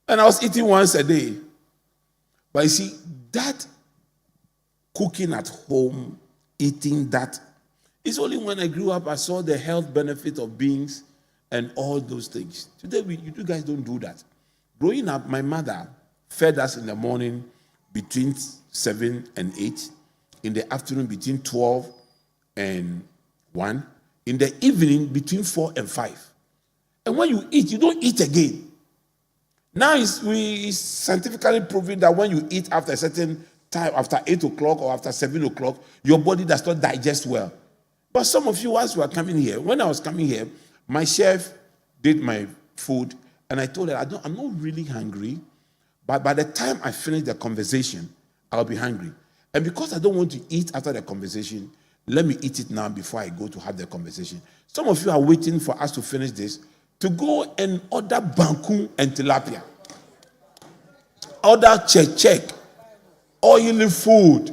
And I was eating once a day. But you see, that cooking at home, eating that, it's only when I grew up I saw the health benefit of beans and all those things. Today, you guys don't do that. Growing up, my mother fed us in the morning between 7 and 8, in the afternoon between 12 and 1. In the evening, between 4 and 5. And when you eat, you don't eat again. Now it's scientifically proven that when you eat after a certain time, after 8 o'clock or after 7 o'clock, your body does not digest well. But some of you, as you are coming here, when I was coming here, my chef did my food, and I told her, I'm not really hungry, but by the time I finish the conversation, I'll be hungry. And because I don't want to eat after the conversation, let me eat it now before I go to have the conversation. Some of you are waiting for us to finish this to go and order banku and tilapia. Order check, oily food,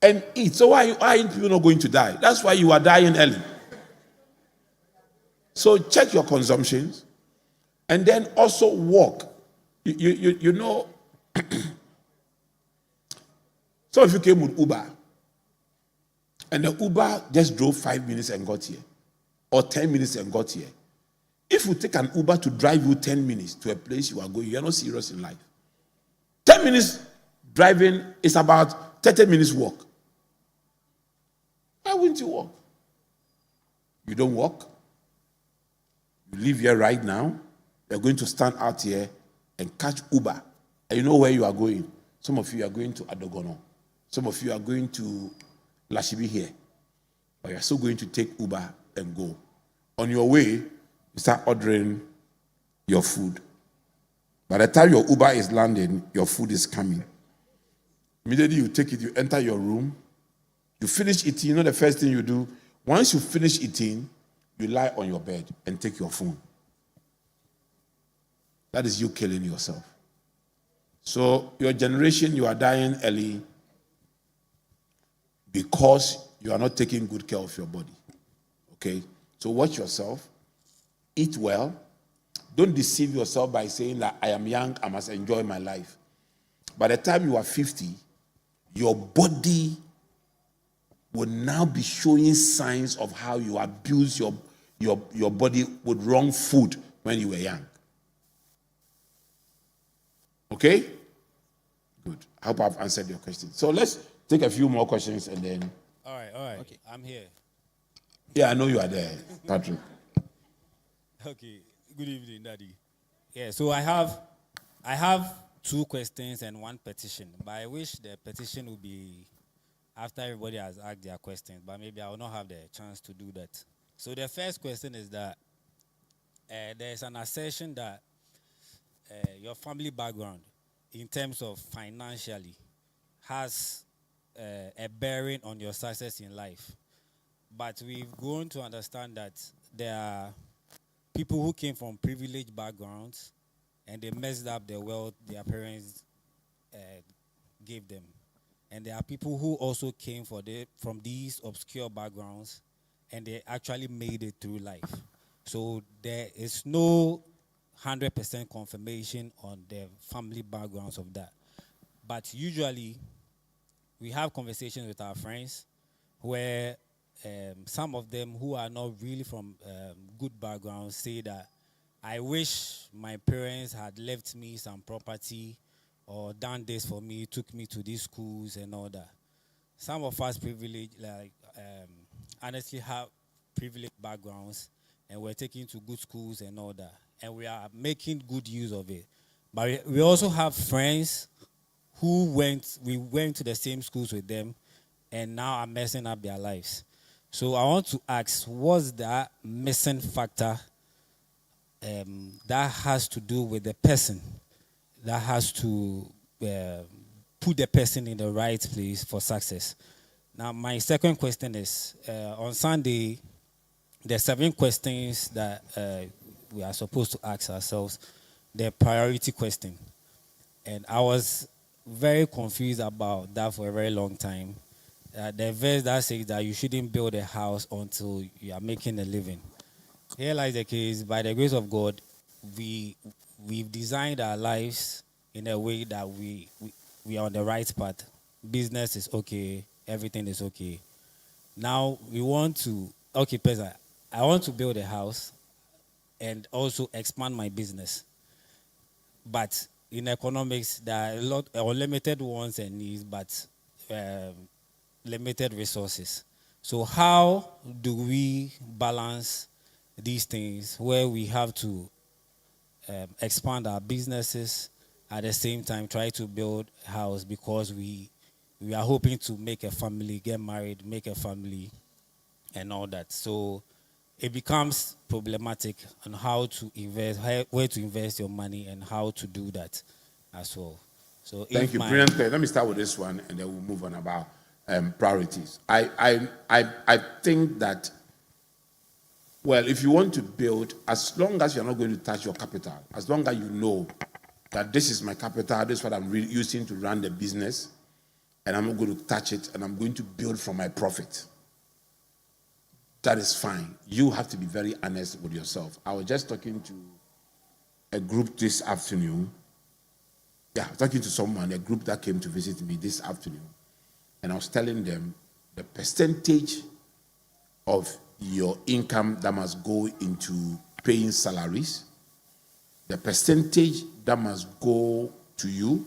and eat. So why are people not going to die? That's why you are dying early. So check your consumptions, and then also walk. You know, some of you came with Uber, and the Uber just drove 5 minutes and got here, or 10 minutes and got here. If you take an Uber to drive you 10 minutes to a place you are going, you are not serious in life. 10 minutes driving is about 30 minutes walk. Why wouldn't you walk? You don't walk. You live here right now. You're going to stand out here and catch Uber. And you know where you are going. Some of you are going to Adogono. Some of you are going to Lashibi here. But you're still going to take Uber and go. On your way, you start ordering your food. By the time your Uber is landing, your food is coming. Immediately you take it, you enter your room, you finish eating. You know the first thing you do? Once you finish eating, you lie on your bed and take your phone. That is you killing yourself. So your generation, you are dying early because you are not taking good care of your body. Okay? So watch yourself. Eat well. Don't deceive yourself by saying that I am young, I must enjoy my life. By the time you are 50, your body will now be showing signs of how you abuse your body with wrong food when you were young. Okay? Good. I hope I've answered your question. So let's take a few more questions and then. All right. Okay. I'm here. Yeah, I know you are there, Patrick. Okay. Good evening, Daddy. Yeah, so I have 2 questions and 1 petition, but I wish the petition would be after everybody has asked their questions, but maybe I will not have the chance to do that. So the first question is that there's an assertion that your family background, in terms of financially, has a bearing on your success in life. But we've grown to understand that there are people who came from privileged backgrounds and they messed up the wealth their parents gave them. And there are people who also came from these obscure backgrounds and they actually made it through life. So there is no 100% confirmation on the family backgrounds of that. But usually we have conversations with our friends where some of them who are not really from good backgrounds say that I wish my parents had left me some property or done this for me, took me to these schools and all that. Some of us privileged, honestly have privileged backgrounds and we're taken to good schools and all that. And we are making good use of it. But we also have friends who we went to the same schools with them and now are messing up their lives. So I want to ask, what's that missing factor that has to do with the person, that has to put the person in the right place for success? Now, my second question is, on Sunday, there are 7 questions that we are supposed to ask ourselves, the priority question. And I was very confused about that for a very long time. The verse that says that you shouldn't build a house until you are making a living. Here lies the case, by the grace of God, we've designed our lives in a way that we are on the right path. Business is okay, everything is okay. Now we want to, I want to build a house and also expand my business. But in economics, there are a lot unlimited wants and needs, but limited resources. So how do we balance these things where we have to expand our businesses at the same time try to build a house because we are hoping to make a family, get married, make a family, and all that. So it becomes problematic on how to invest, where to invest your money, and how to do that as well. So Thank you. Brilliant. Let me start with this one, and then we'll move on about priorities. I think that, well, if you want to build, as long as you're not going to touch your capital, as long as you know that this is my capital, this is what I'm using to run the business, and I'm not going to touch it, and I'm going to build from my profit, that is fine. You have to be very honest with yourself. I was just talking to a group this afternoon. Yeah, I was talking to someone, a group that came to visit me this afternoon, and I was telling them the percentage of your income that must go into paying salaries, the percentage that must go to you,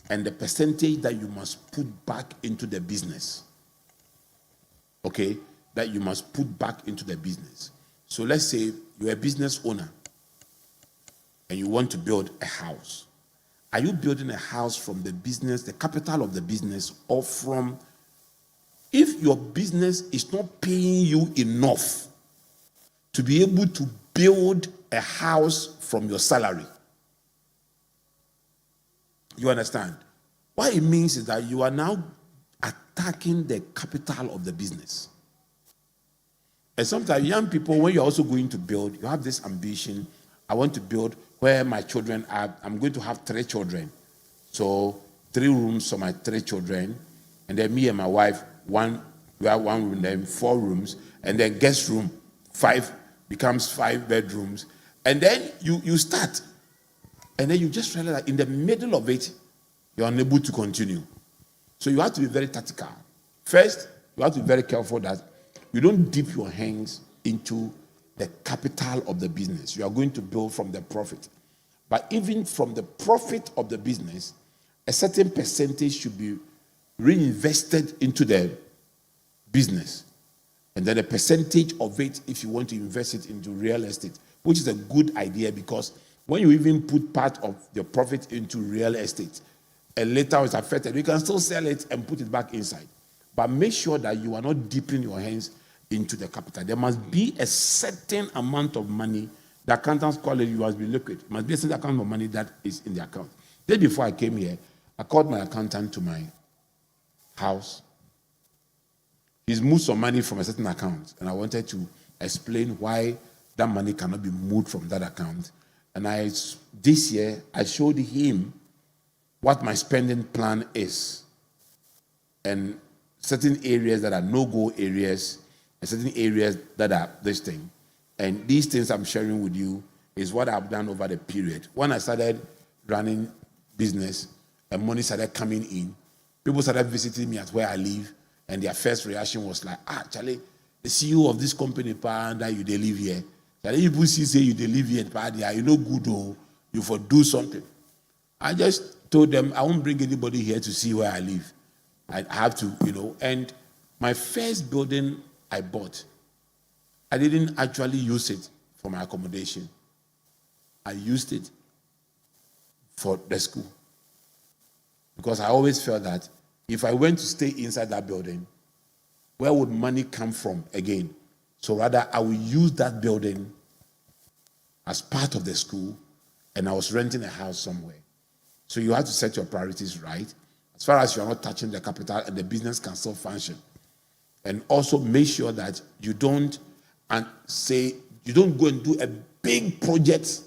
and the percentage that you must put back into the business. Okay? That you must put back into the business. So let's say you're a business owner and you want to build a house. Are you building a house from the business, the capital of the business, or from, if your business is not paying you enough to be able to build a house from your salary? You understand? What it means is that you are now attacking the capital of the business. And sometimes young people, when you're also going to build, you have this ambition. I want to build where my children are. I'm going to have 3 children. So 3 rooms for my 3 children. And then me and my wife, we have 1 room, then 4 rooms. And then guest room, 5 becomes 5 bedrooms. And then you start. And then you just realize that in the middle of it, you're unable to continue. So you have to be very tactical. First, you have to be very careful that you don't dip your hands into the capital of the business. You are going to build from the profit. But even from the profit of the business, a certain percentage should be reinvested into the business. And then a percentage of it, if you want to invest it into real estate, which is a good idea, because when you even put part of your profit into real estate, and later it's affected, you can still sell it and put it back inside. But make sure that you are not dipping your hands into the capital. There must be a certain amount of money. The accountants call it, you must be liquid. It must be a certain amount of money that is in the account. Then before I came here, I called my accountant to my house. He's moved some money from a certain account, and I wanted to explain why that money cannot be moved from that account. And this year, I showed him what my spending plan is, and certain areas that are no-go areas, and certain areas that are this thing. And these things I'm sharing with you is what I've done over the period. When I started running business and money started coming in, people started visiting me at where I live, and their first reaction was like, Charlie, the CEO of this company, that you they live here. Charlie, people say you they live here, you know good, oh, you for do something. I just told them I won't bring anybody here to see where I live. I have to, and my first building I bought, I didn't actually use it for my accommodation. I used it for the school. Because I always felt that if I went to stay inside that building, where would money come from again? So rather, I will use that building as part of the school, and I was renting a house somewhere. So you have to set your priorities right, as far as you are not touching the capital and the business can still function. And also make sure that you don't go and do a big project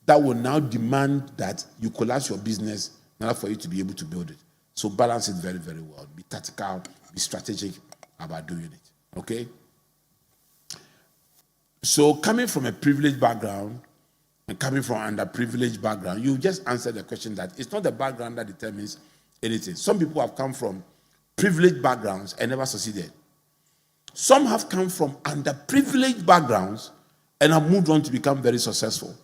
that will now demand that you collapse your business in order for you to be able to build it. So balance it very, very well. Be tactical, be strategic about doing it. Okay? So coming from a privileged background and coming from an underprivileged background, you just answered the question that it's not the background that determines anything. Some people have come from privileged backgrounds and never succeeded. Some have come from underprivileged backgrounds and have moved on to become very successful.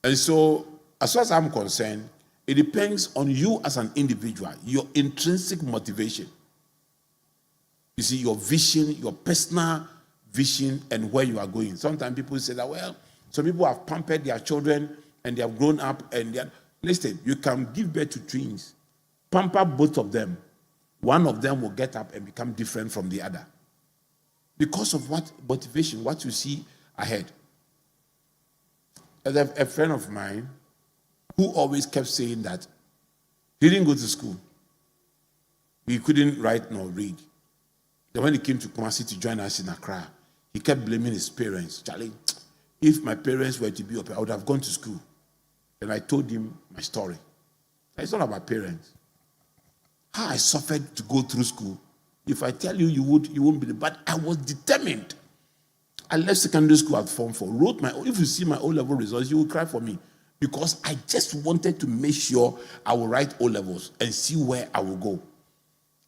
And so, as far as I'm concerned, it depends on you as an individual, your intrinsic motivation. You see, your vision, your personal vision, and where you are going. Sometimes people say that, well, some people have pampered their children and they have grown up and they are. Listen, you can give birth to twins, pamper both of them. One of them will get up and become different from the other. Because of what motivation, what you see ahead. There's a friend of mine who always kept saying that he didn't go to school. He couldn't write nor read. Then when he came to Kumasi to join us in Accra, he kept blaming his parents. Charlie, if my parents were to be up, I would have gone to school. And I told him my story. It's not about parents. How I suffered to go through school. If I tell you, you won't believe. But I was determined. I left secondary school at Form 4. If you see my O-level results, you will cry for me. Because I just wanted to make sure I will write O-levels and see where I will go.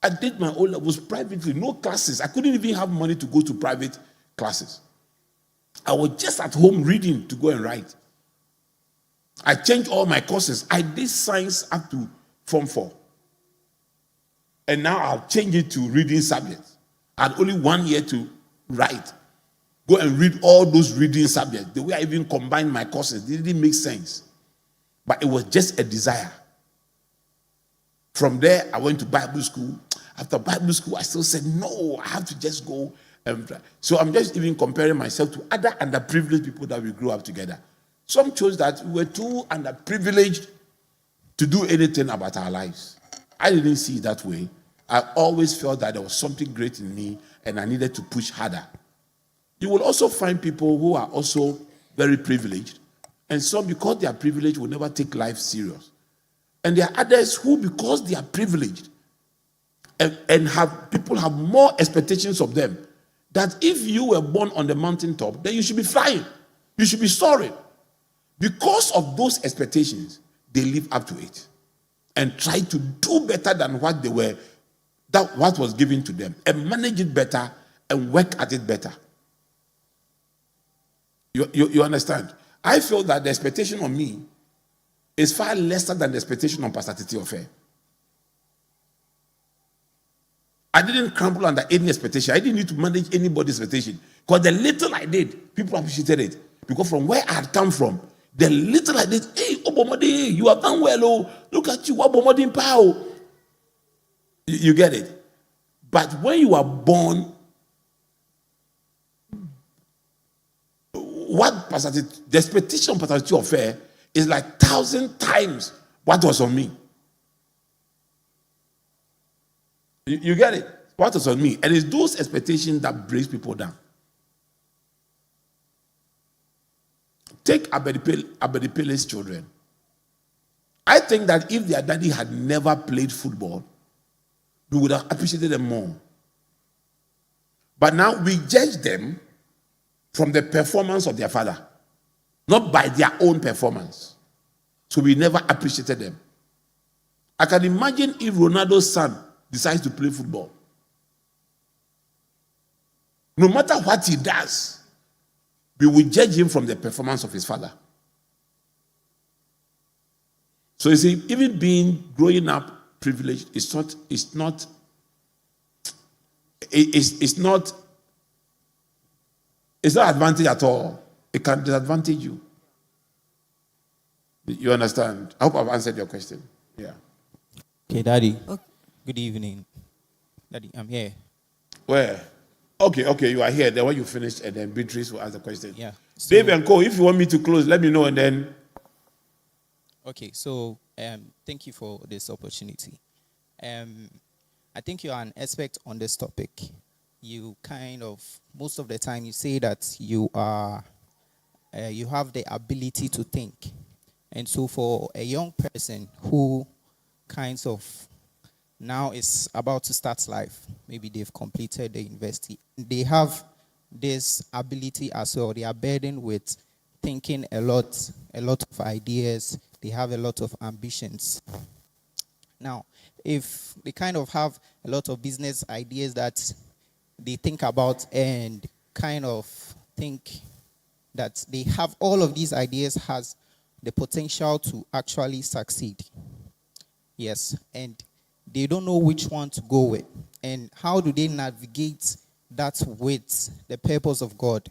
I did my O-levels privately, no classes. I couldn't even have money to go to private classes. I was just at home reading to go and write. I changed all my courses. I did science up to Form 4. And now I'll change it to reading subjects. I had only 1 year to write. Go and read all those reading subjects. The way I even combined my courses didn't make sense. But it was just a desire. From there, I went to Bible school. After Bible school, I still said, no, I have to just go and try. So I'm just even comparing myself to other underprivileged people that we grew up together. Some chose that we were too underprivileged to do anything about our lives. I didn't see it that way. I always felt that there was something great in me and I needed to push harder. You will also find people who are also very privileged, and some, because they are privileged, will never take life serious. And there are others who, because they are privileged, and people have more expectations of them, that if you were born on the mountaintop, then you should be flying. You should be soaring. Because of those expectations, they live up to it and try to do better than what they were, what was given to them, and manage it better and work at it better. You understand? I feel that the expectation on me is far lesser than the expectation on Pastor Titi Ofe. I didn't crumble under any expectation. I didn't need to manage anybody's expectation. Because the little I did, people appreciated it. Because from where I had come from, the little I did, hey, Obomodi, you have done well, oh, look at you, Obomodi in power. You get it? But when you are born, the expectation of Pastor Titi Ofe is like 1,000 times what was on me. You get it? What was on me? And it's those expectations that breaks people down. Take Abedipele's children. I think that if their daddy had never played football, we would have appreciated them more. But now we judge them from the performance of their father, not by their own performance. So we never appreciated them. I can imagine if Ronaldo's son decides to play football. No matter what he does, we will judge him from the performance of his father. So you see, even growing up privileged, it's not advantage at all. It can disadvantage you. You understand? I hope I've answered your question. Yeah. Okay, Daddy. Good evening. Daddy, I'm here. Where? Okay, you are here. Then when you finish, and then Beatrice will ask the question. Yeah. Dave and Co, if you want me to close, let me know, and then. Okay, so thank you for this opportunity. I think you are an expert on this topic. You most of the time, you say that you have the ability to think. And so for a young person who now is about to start life, maybe they've completed the university, they have this ability as well. They are burdened with thinking a lot of ideas. They have a lot of ambitions. Now, if they have a lot of business ideas that they think about and think that they have all of these ideas has the potential to actually succeed. Yes, and they don't know which one to go with. And how do they navigate that with the purpose of God?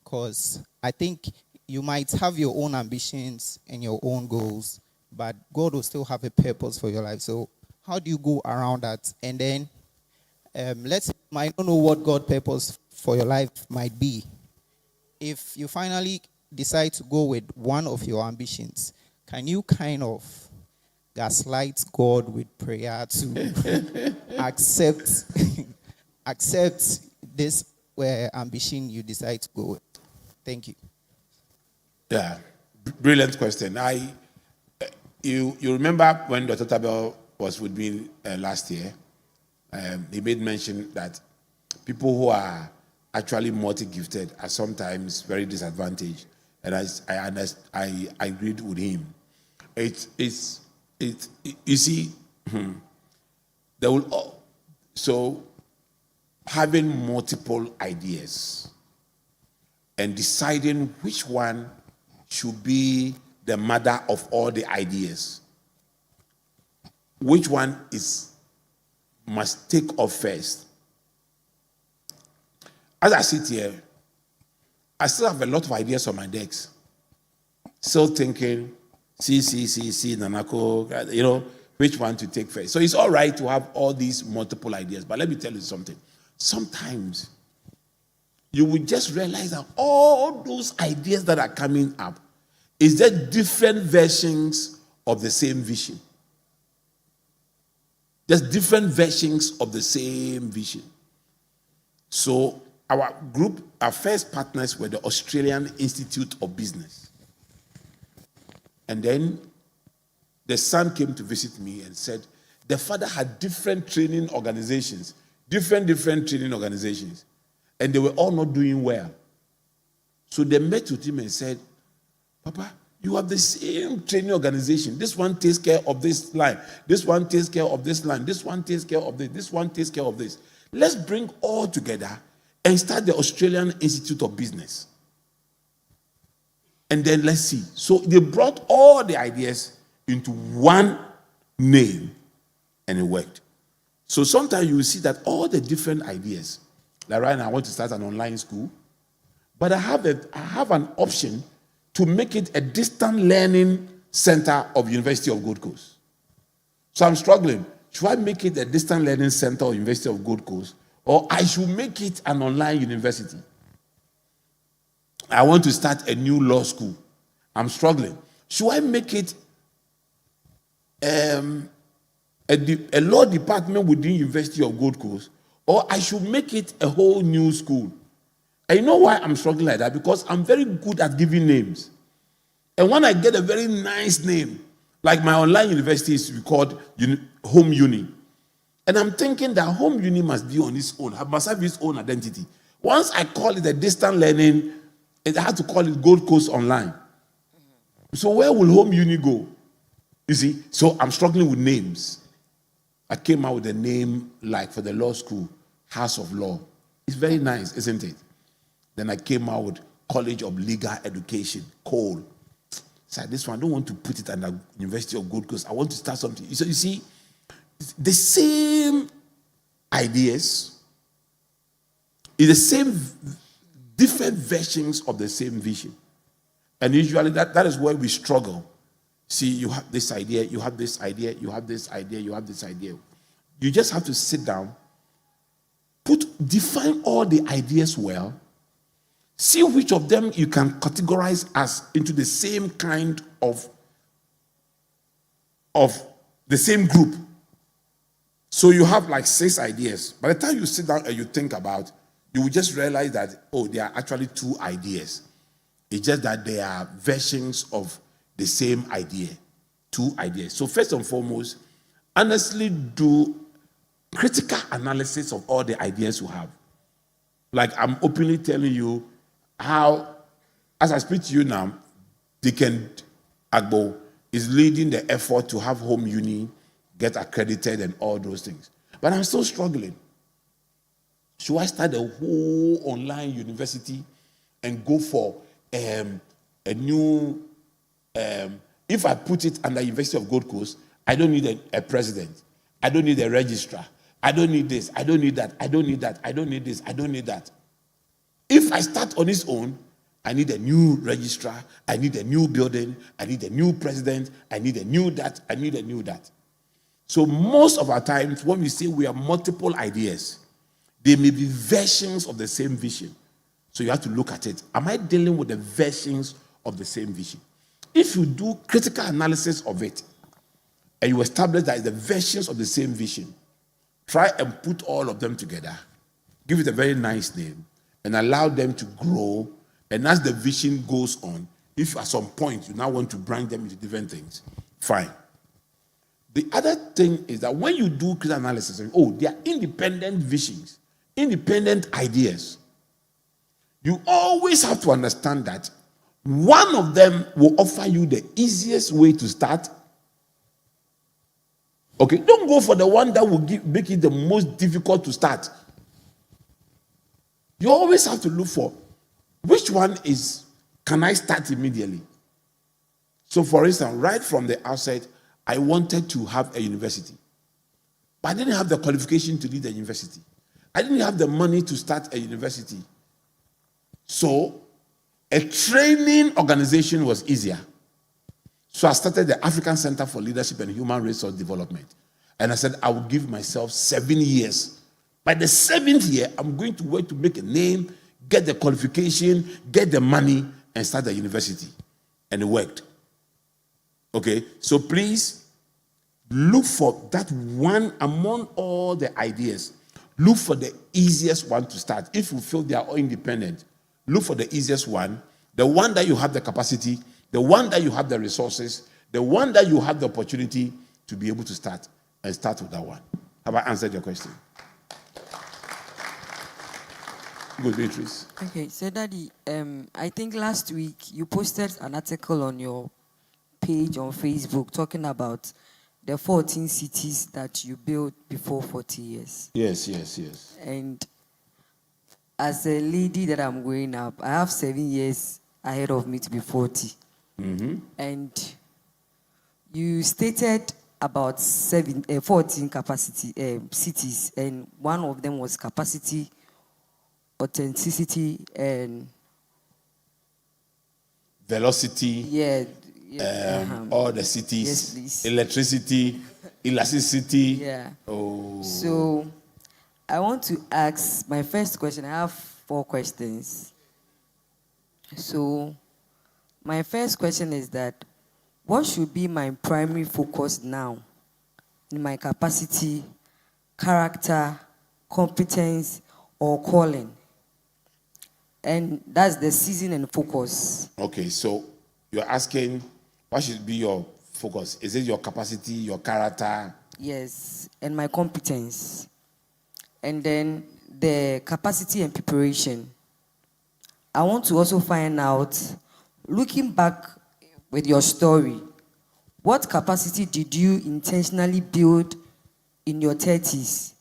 Because I think you might have your own ambitions and your own goals, but God will still have a purpose for your life. So how do you go around that? And then let's say you might not know what God's purpose for your life might be. If you finally decide to go with one of your ambitions, can you kind of gaslight God with prayer to accept accept this ambition you decide to go with? Thank you. Yeah, brilliant question. You remember when Dr. Tabel was with me last year? He made mention that people who are actually multi-gifted are sometimes very disadvantaged, and I agreed with him. You see, there will so having multiple ideas and deciding which one should be the mother of all the ideas, which one must take off first. As I sit here, I still have a lot of ideas on my decks. Still thinking, Nanako, which one to take first. So it's all right to have all these multiple ideas, but let me tell you something. Sometimes you will just realize that all those ideas that are coming up is just different versions of the same vision. Just different versions of the same vision. So our group, our first partners were the Australian Institute of Business. And then the son came to visit me and said, the father had different training organizations, different training organizations, and they were all not doing well. So they met with him and said, Papa, you have the same training organization. This one takes care of this line. This one takes care of this line. This one takes care of this. This one takes care of this. Let's bring all together and start the Australian Institute of Business. And then let's see. So they brought all the ideas into one name and it worked. So sometimes you will see that all the different ideas, like right now I want to start an online school, but I have an option to make it a distant learning center of University of Gold Coast. So I'm struggling. Should I make it a distant learning center of University of Gold Coast, or I should make it an online university? I want to start a new law school. I'm struggling. Should I make it a law department within University of Gold Coast, or I should make it a whole new school? And you know why I'm struggling like that? Because I'm very good at giving names. And when I get a very nice name, like my online university is called Home Uni. And I'm thinking that Home Uni must be on its own, must have its own identity. Once I call it a distant learning, I had to call it Gold Coast Online. So where will Home Uni go? You see, so I'm struggling with names. I came out with a name like for the law school, House of Law. It's very nice, isn't it? Then I came out with College of Legal Education, Cole. So this one, I don't want to put it under University of Gold Coast. I want to start something. So you see, the same ideas is the same, different versions of the same vision. And usually that is where we struggle. See, you have this idea, you have this idea, you have this idea, you have this idea. You just have to sit down, define all the ideas well, see which of them you can categorize as into the same kind of the same group. So you have like 6 ideas. By the time you sit down and you think about, you will just realize that, oh, there are actually 2 ideas. It's just that they are versions of the same idea, 2 ideas. So first and foremost, honestly do critical analysis of all the ideas you have. Like I'm openly telling you how, as I speak to you now, Deacon Agbo is leading the effort to have Home Uni get accredited and all those things. But I'm still struggling. Should I start a whole online university and go for a new, if I put it under University of Gold Coast, I don't need a president. I don't need a registrar. I don't need this. I don't need that. I don't need that. I don't need this. I don't need that. If I start on its own, I need a new registrar. I need a new building. I need a new president. I need a new that. I need a new that. So most of our times, when we say we have multiple ideas, they may be versions of the same vision. So you have to look at it. Am I dealing with the versions of the same vision? If you do critical analysis of it, and you establish that it's the versions of the same vision, try and put all of them together, give it a very nice name, and allow them to grow. And as the vision goes on, if at some point you now want to branch them into different things, fine. The other thing is that when you do critical analysis, they are independent visions, independent ideas. You always have to understand that one of them will offer you the easiest way to start. Okay, don't go for the one that will make it the most difficult to start. You always have to look for which one can I start immediately? So, for instance, right from the outset, I wanted to have a university, but I didn't have the qualification to lead a university. I didn't have the money to start a university. So, a training organization was easier. So I started the African Center for Leadership and Human Resource Development. And I said, I will give myself 7 years. By the 7th year, I'm going to work to make a name, get the qualification, get the money, and start the university. And it worked. Okay, so please look for that one among all the ideas. Look for the easiest one to start. If you feel they are all independent, look for the easiest one, the one that you have the capacity, the one that you have the resources, the one that you have the opportunity to be able to start, and start with that one. Have I answered your question? Good, Beatrice. Okay, so Daddy, I think last week you posted an article on your page on Facebook talking about the 14 cities that you built before 40 years. Yes. And as a lady that I'm growing up, I have 7 years ahead of me to be 40. Mm-hmm. And you stated about 14 capacity cities, and one of them was capacity, authenticity, and velocity. Yeah. All the cities. Yes, please. Electricity, elasticity. Yeah. Oh. So I want to ask my first question. I have 4 questions. So my first question is that what should be my primary focus now in my capacity, character, competence, or calling? And that's the season and focus. Okay, so you're asking what should be your focus? Is it your capacity, your character? Yes, and my competence. And then the capacity and preparation. I want to also find out, looking back with your story, what capacity did you intentionally build in your 30s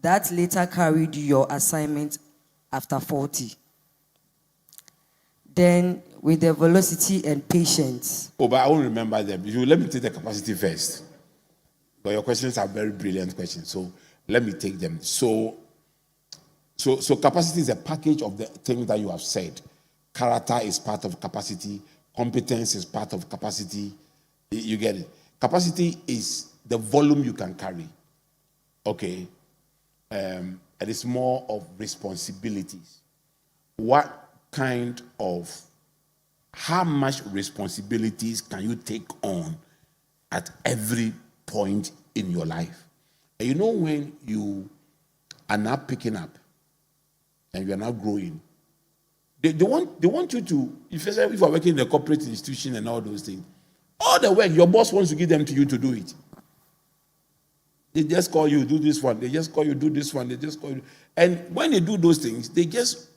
that later carried your assignment after 40? Then with the velocity and patience. Oh, but I won't remember them. Let me take the capacity first. But your questions are very brilliant questions, so let me take them. So capacity is a package of the things that you have said. Character is part of capacity. Competence is part of capacity. You get it? Capacity is the volume you can carry. Okay? And it's more of responsibilities. How much responsibilities can you take on at every point in your life? And you know, when you are now picking up and you are now growing, they want you to, if you are working in a corporate institution and all those things, all the work your boss wants to give them to you to do it. They just call you, do this one. They just call you, do this one. They just call you. And when they do those things, they just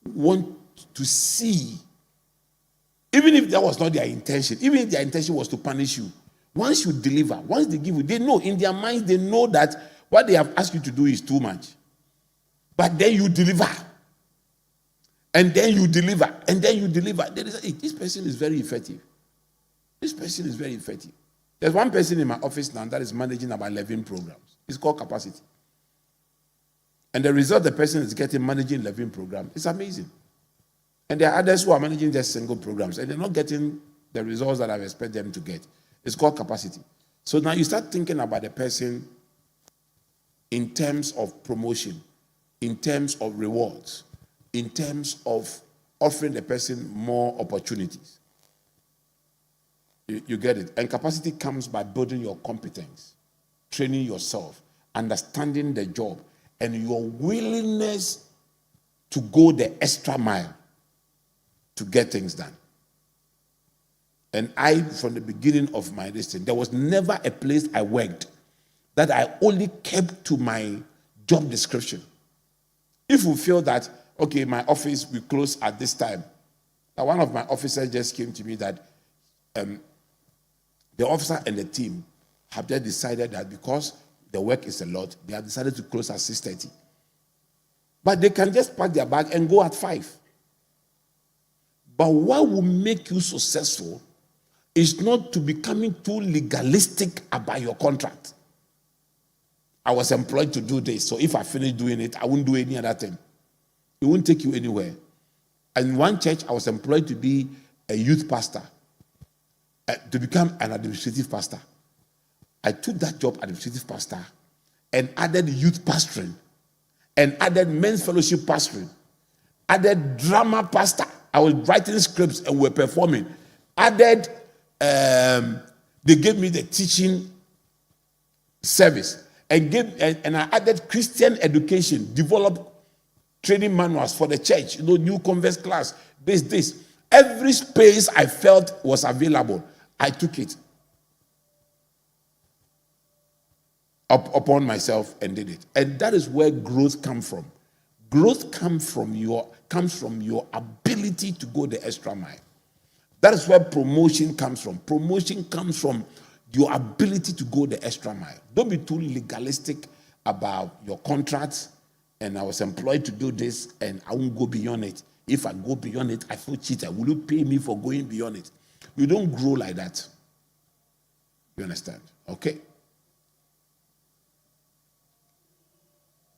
want to see, even if that was not their intention, even if their intention was to punish you, once you deliver, once they give you, they know, in their minds, they know that what they have asked you to do is too much. But then you deliver. And then you deliver. And then you deliver. This person is very effective. This person is very effective. There's one person in my office now that is managing about 11 programs. It's called capacity. And the result the person is getting managing 11 programs is amazing. And there are others who are managing just single programs and they're not getting the results that I expect them to get. It's called capacity. So now you start thinking about the person in terms of promotion, in terms of rewards, in terms of offering the person more opportunities. You get it? And capacity comes by building your competence, training yourself, understanding the job, and your willingness to go the extra mile to get things done. And I, from the beginning of my listing, there was never a place I worked that I only kept to my job description. If we feel that, okay, my office will close at this time, one of my officers just came to me that the officer and the team have just decided that because the work is a lot, they have decided to close at 6:30. But they can just pack their bag and go at 5. But what will make you successful is not to becoming too legalistic about your contract. I was employed to do this, so if I finish doing it, I won't do any other thing. It won't take you anywhere. In one church, I was employed to be a youth pastor, to become an administrative pastor. I took that job, administrative pastor, and added youth pastoring, and added men's fellowship pastoring, added drama pastor. I was writing scripts and we're performing. Added, they gave me the teaching service, and I added Christian education, developed training manuals for the church, new converse class, this. Every space I felt was available, I took it upon myself and did it. And that is where growth comes from. Growth comes from your ability to go the extra mile. That is where promotion comes from. Promotion comes from your ability to go the extra mile. Don't be too legalistic about your contracts. And I was employed to do this, and I won't go beyond it. If I go beyond it, I feel cheated. Will you pay me for going beyond it? You don't grow like that. You understand? Okay?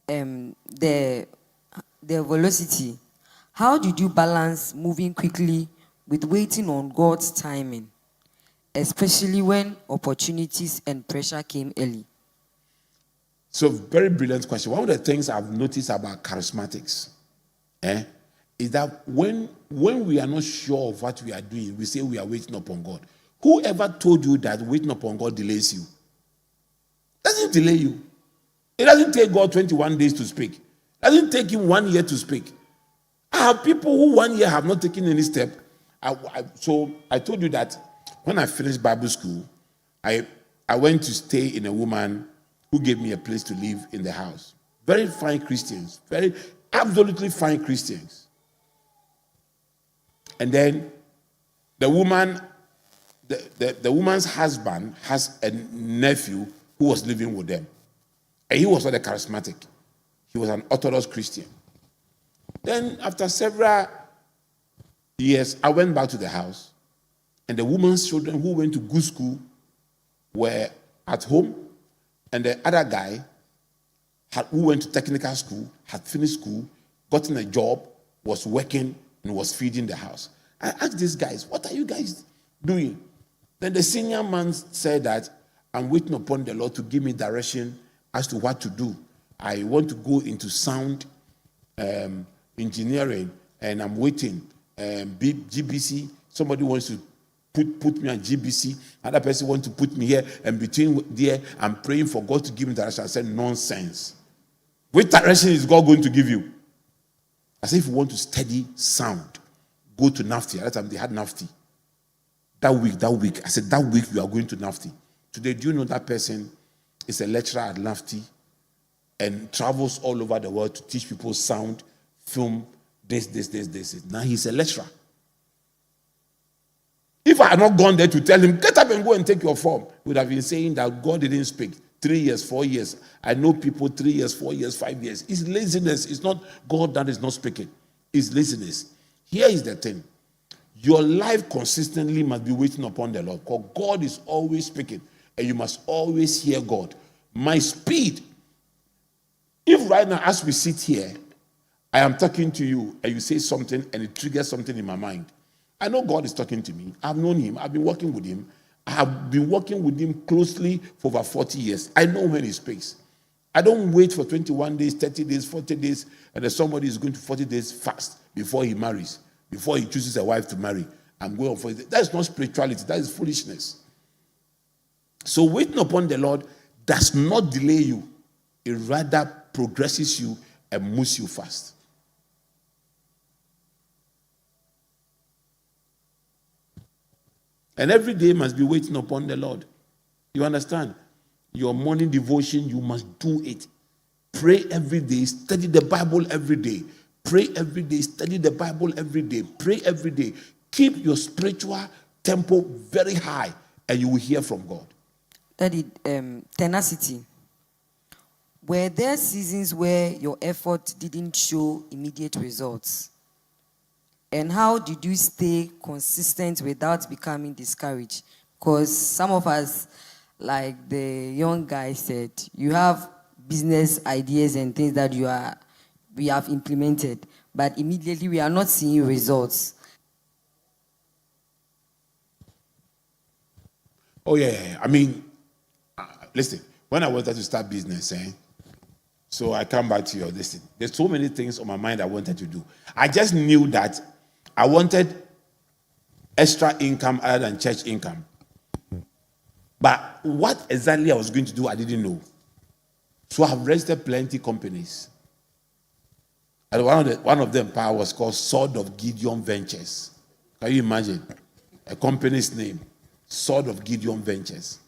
The velocity. How did you balance moving quickly with waiting on God's timing, especially when opportunities and pressure came early? So, very brilliant question. One of the things I've noticed about charismatics is that when we are not sure of what we are doing, we say we are waiting upon God. Whoever told you that waiting upon God delays you? Doesn't delay you. It doesn't take God 21 days to speak. It doesn't take him 1 year to speak. I have people who 1 year have not taken any step. So I told you that when I finished Bible school, I went to stay in a woman who gave me a place to live in the house. Very fine Christians. Very, absolutely fine Christians. And then the woman, the woman's husband has a nephew who was living with them. And he was not a charismatic. He was an Orthodox Christian. Then after several years, I went back to the house. And the woman's children who went to good school were at home. And the other guy who went to technical school, had finished school, gotten a job, was working, and was feeding the house. I asked these guys, what are you guys doing? Then the senior man said that I'm waiting upon the Lord to give me direction as to what to do. I want to go into sound engineering, and I'm waiting. GBC, somebody wants to put me on GBC. Another person wants to put me here, and between there, I'm praying for God to give me direction. I said, nonsense. Which direction is God going to give you? I said, if you want to study sound, go to NAFTI. At that time, they had NAFTI. That week, I said, that week you are going to NAFTI. Today, do you know that person is a lecturer at NAFTI and travels all over the world to teach people sound, film, this. Now he's a lecturer. If I had not gone there to tell him, get up and go and take your form, he would have been saying that God didn't speak. 3 years, 4 years. I know people 3 years, 4 years, 5 years. It's laziness. It's not God that is not speaking. It's laziness. Here is the thing. Your life consistently must be waiting upon the Lord, because God is always speaking, and you must always hear God. My speed. If right now, as we sit here, I am talking to you and you say something and it triggers something in my mind, I know God is talking to me. I've known him. I've been working with him. I have been working with him closely for over 40 years. I know when he speaks. I don't wait for 21 days, 30 days, 40 days, and then somebody is going to 40 days fast before he marries, before he chooses a wife to marry. I'm going on 40 days. That is not spirituality. That is foolishness. So waiting upon the Lord does not delay you. It rather progresses you and moves you fast. And every day must be waiting upon the Lord. You understand? Your morning devotion, you must do it. Pray every day, study the Bible every day. Pray every day, study the Bible every day. Pray every day. Keep your spiritual tempo very high and you will hear from God. Daddy, tenacity. Were there seasons where your effort didn't show immediate results? And how did you stay consistent without becoming discouraged? Because some of us, like the young guy said, you have business ideas and things that we have implemented, but immediately we are not seeing results. Oh, yeah. I mean, listen, when I wanted to start business, so I come back to your listen. There's so many things on my mind I wanted to do. I just knew that I wanted extra income other than church income. But what exactly I was going to do, I didn't know. So I have registered plenty companies. And one of them was called Sword of Gideon Ventures. Can you imagine? A company's name, Sword of Gideon Ventures.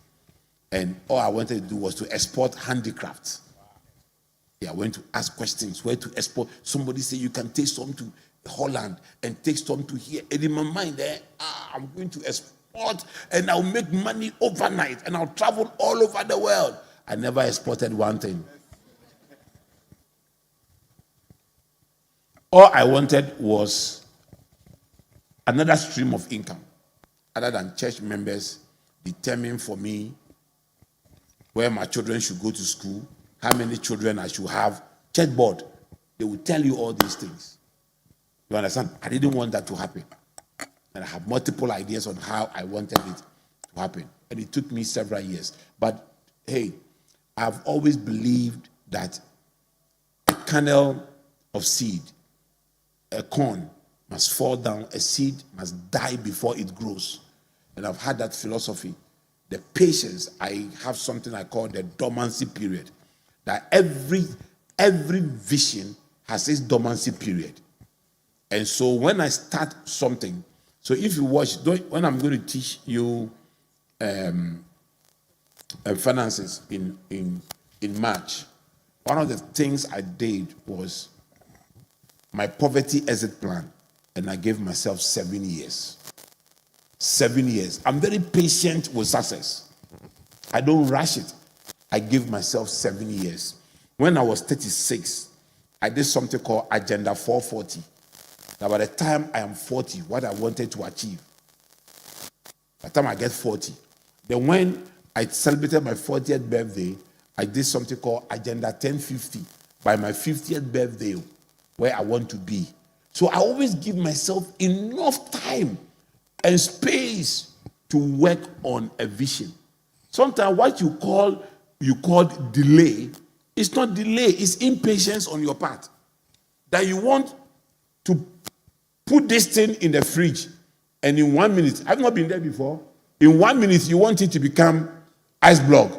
And all I wanted to do was to export handicrafts. Yeah, I went to ask questions, where to export. Somebody said you can take some to Holland and take some to here. And in my mind, I'm going to export and I'll make money overnight and I'll travel all over the world. I never exported one thing. All I wanted was another stream of income other than church members determine for me where my children should go to school, how many children I should have. Church board, they will tell you all these things. You understand? I didn't want that to happen. And I have multiple ideas on how I wanted it to happen. And it took me several years. But hey, I've always believed that a kernel of seed, a corn, must fall down, a seed must die before it grows. And I've had that philosophy. The patience, I have something I call the dormancy period. That every vision has its dormancy period. And so when I start something, so if you watch, when I'm going to teach you finances in March, one of the things I did was my poverty exit plan, and I gave myself 7 years. 7 years. I'm very patient with success. I don't rush it. I give myself 7 years. When I was 36, I did something called Agenda 440. Now, by the time I am 40, what I wanted to achieve, by the time I get 40, then when I celebrated my 40th birthday, I did something called Agenda 1050 by my 50th birthday, where I want to be. So I always give myself enough time and space to work on a vision. Sometimes what you call delay, it's not delay, it's impatience on your part. That you want to put this thing in the fridge, and in 1 minute, I've not been there before, in 1 minute you want it to become ice block.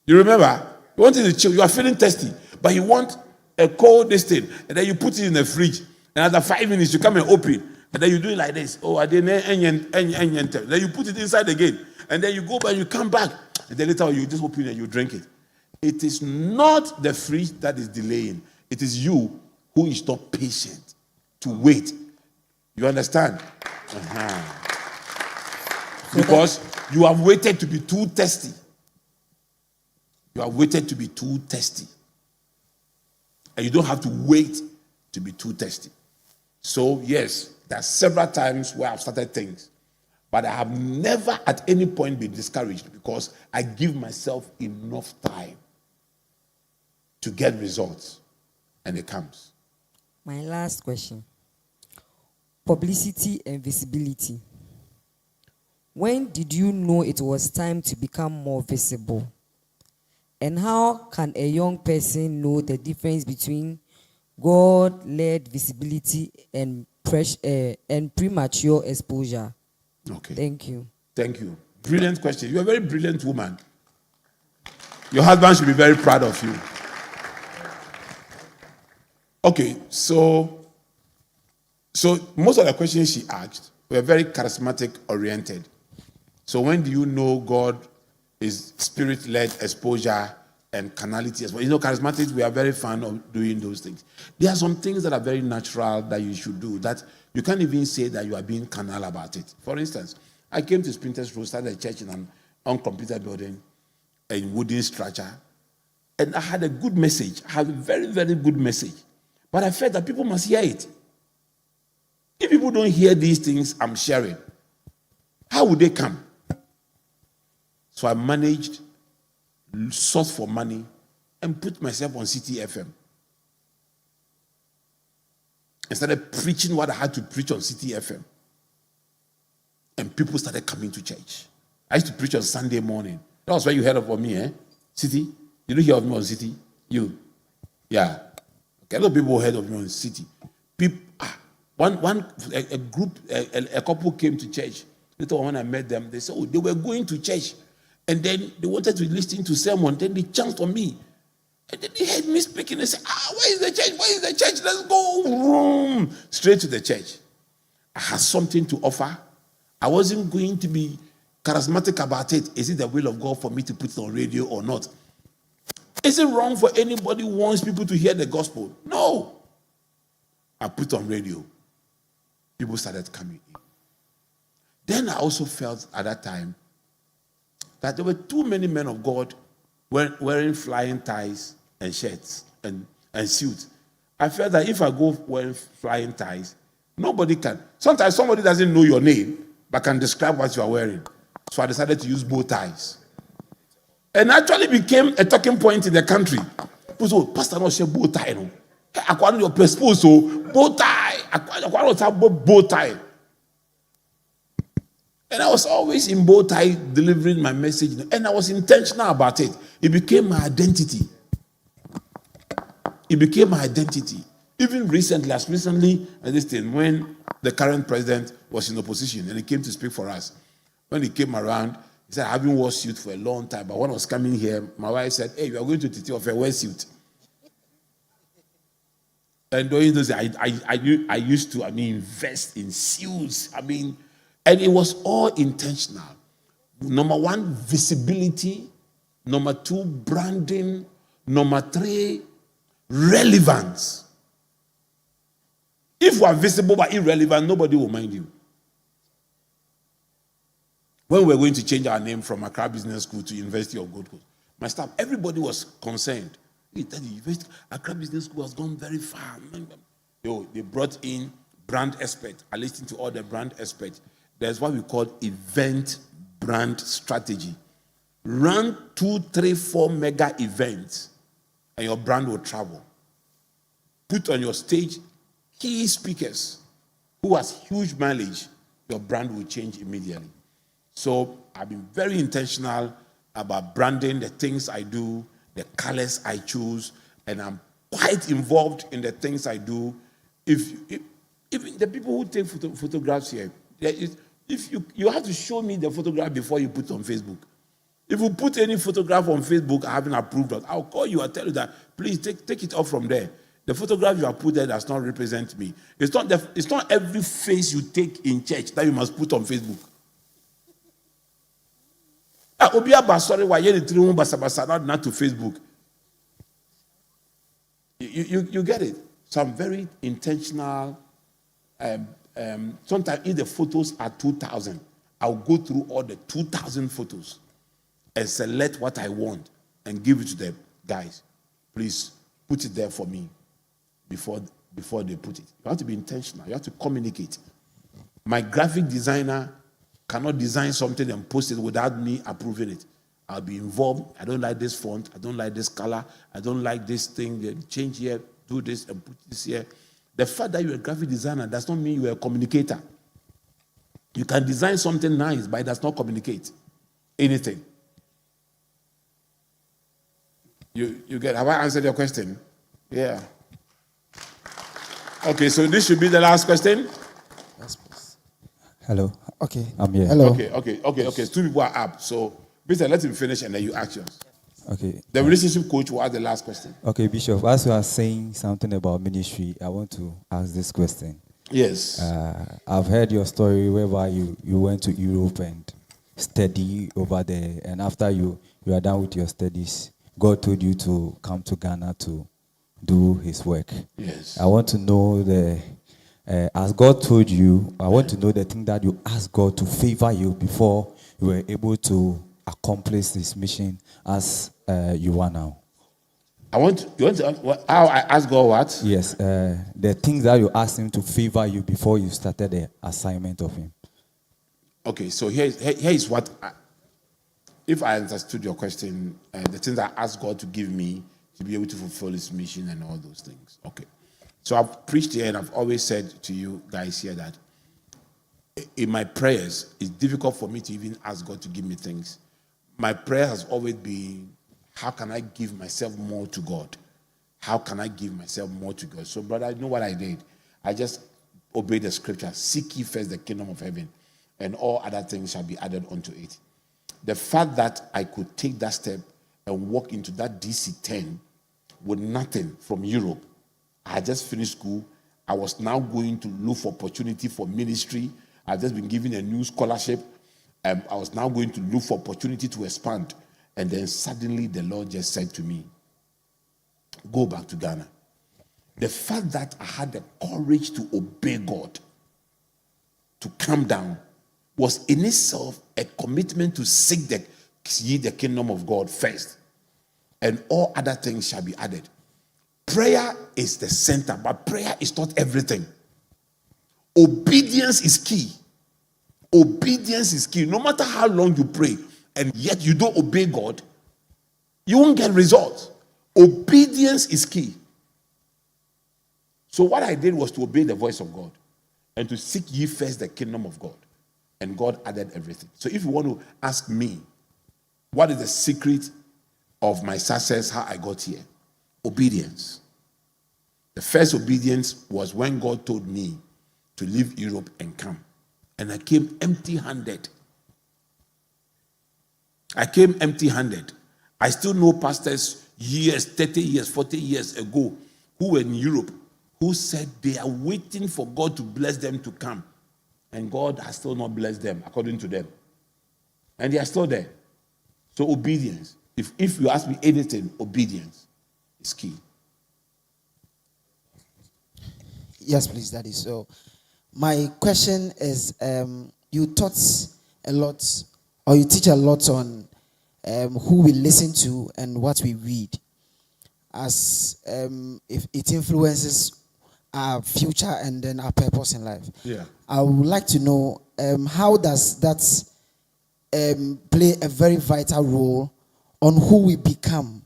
You remember? You want it to chill, you are feeling thirsty, but you want a cold this thing, and then you put it in the fridge, and after 5 minutes you come and open, and then you do it like this. Oh, then you put it inside again, and then you go back, you come back, and then later you just open it and you drink it. It is not the fridge that is delaying. It is you who is not patient to wait. You understand? Because you have waited to be too thirsty. You have waited to be too thirsty. And you don't have to wait to be too thirsty. So, yes, there are several times where I've started things. But I have never at any point been discouraged because I give myself enough time to get results, and it comes. My last question. Publicity and visibility. When did you know it was time to become more visible? And how can a young person know the difference between God-led visibility and premature exposure? Okay. Thank you. Thank you. Brilliant question. You're a very brilliant woman. Your husband should be very proud of you. Okay, so most of the questions she asked were very charismatic oriented. So when do you know God is spirit-led exposure and carnality as well? You know, charismatics, we are very fond of doing those things. There are some things that are very natural that you should do that you can't even say that you are being carnal about it. For instance, I came to Sprinters Road, started a church in an uncompleted building, a wooden structure, and I had a good message. I had a very, very good message. But I felt that people must hear it. If people don't hear these things I'm sharing, how would they come? So I managed, source for money, and put myself on City FM. I started preaching what I had to preach on City FM. And people started coming to church. I used to preach on Sunday morning. That was where you heard of me, eh? City? You don't hear of me on City? You? Yeah. Okay, a lot of people heard of me on City. People, a group, a couple came to church. Later when I met them, they said, oh, they were going to church. And then they wanted to listen to someone. Then they chanced on me. And then they heard me speaking. They said, where is the church? Where is the church? Let's go. Straight to the church. I had something to offer. I wasn't going to be charismatic about it. Is it the will of God for me to put it on radio or not? Is it wrong for anybody who wants people to hear the gospel? No. I put on radio. People started coming in. Then I also felt at that time that there were too many men of God wearing flying ties and shirts and suits. I felt that if I go wearing flying ties, nobody can. Sometimes somebody doesn't know your name, but can describe what you are wearing. So I decided to use bow ties. And actually became a talking point in the country. People say, Pastor, no share bow tie. No, I want your prespool, so bow tie. I want to have bow tie. And I was always in bow tie delivering my message, and I was intentional about it. It became my identity. It became my identity. Even recently, as recently as this thing, when the current president was in opposition and he came to speak for us, when he came around, he said, I haven't worn suit for a long time, but when I was coming here, my wife said, hey, you are going to Titi of a wear suit. And during those, I used to, invest in suits. And it was all intentional. Number one, visibility. Number two, branding. Number three, relevance. If you are visible but irrelevant, nobody will mind you. When we were going to change our name from Accra Business School to University of Gold Coast, my staff, everybody was concerned. Hey, Accra Business School has gone very far. They brought in brand experts. I listened to all the brand experts. There's what we call event brand strategy. Run 2, 3, 4 mega events, and your brand will travel. Put on your stage key speakers who has huge mileage. Your brand will change immediately. So I've been very intentional about branding the things I do, the colors I choose, and I'm quite involved in the things I do. If the people who take photographs here, if you have to show me the photograph before you put it on Facebook. If you put any photograph on Facebook I haven't approved of, I'll call you and tell you that please take it off from there. The photograph you have put there does not represent me. It's not every face you take in church that you must put on Facebook. Not to Facebook. You get it. So I'm very intentional. Sometimes if the photos are 2,000, I'll go through all the 2,000 photos and select what I want and give it to the guys. Please put it there for me before they put it. You have to be intentional. You have to communicate. My graphic designer cannot design something and post it without me approving it. I'll be involved. I don't like this font. I don't like this color. I don't like this thing. Change here, do this, and put this here. The fact that you're a graphic designer does not mean you're a communicator. You can design something nice, but it does not communicate anything. You get, have I answered your question? Yeah. Okay, so this should be the last question. Hello. Okay. I'm here. Hello. Okay. 2 people are up. So, Bishop, let him finish and then you ask yours. Okay. The relationship coach will ask the last question. Okay, Bishop, as you are saying something about ministry, I want to ask this question. Yes. I've heard your story whereby you went to Europe and study over there, and after you are done with your studies, God told you to come to Ghana to do his work. Yes. I want to know as God told you, I want to know the thing that you asked God to favor you before you were able to accomplish this mission as you are now. You want to how I ask God what? Yes, the things that you asked him to favor you before you started the assignment of him. Okay, so here is what, if I understood your question, the things I asked God to give me to be able to fulfill his mission and all those things. Okay. So I've preached here and I've always said to you guys here that in my prayers, it's difficult for me to even ask God to give me things. My prayer has always been, how can I give myself more to God? How can I give myself more to God? So, brother, I know what I did. I just obeyed the scripture. Seek ye first the kingdom of heaven, and all other things shall be added unto it. The fact that I could take that step and walk into that DC-10 with nothing from Europe. I had just finished school. I was now going to look for opportunity for ministry. I've just been given a new scholarship. I was now going to look for opportunity to expand. And then suddenly the Lord just said to me, go back to Ghana. The fact that I had the courage to obey God, to come down, was in itself a commitment to seek the kingdom of God first. And all other things shall be added. Prayer is the center, but prayer is not everything. Obedience is key. Obedience is key. No matter how long you pray, and yet you don't obey God, you won't get results. Obedience is key. So what I did was to obey the voice of God and to seek ye first the kingdom of God. And God added everything. So if you want to ask me, what is the secret of my success, how I got here? Obedience. The first obedience was when God told me to leave Europe and come. And I came empty-handed. I still know pastors years, 30 years, 40 years ago who were in Europe who said they are waiting for God to bless them to come. And God has still not blessed them, according to them. And they are still there. So obedience. If you ask me anything, obedience is key. Yes, please, Daddy. So my question is, you taught a lot, or you teach a lot on who we listen to and what we read, as if it influences our future and then our purpose in life. Yeah. I would like to know how does that play a very vital role on who we become.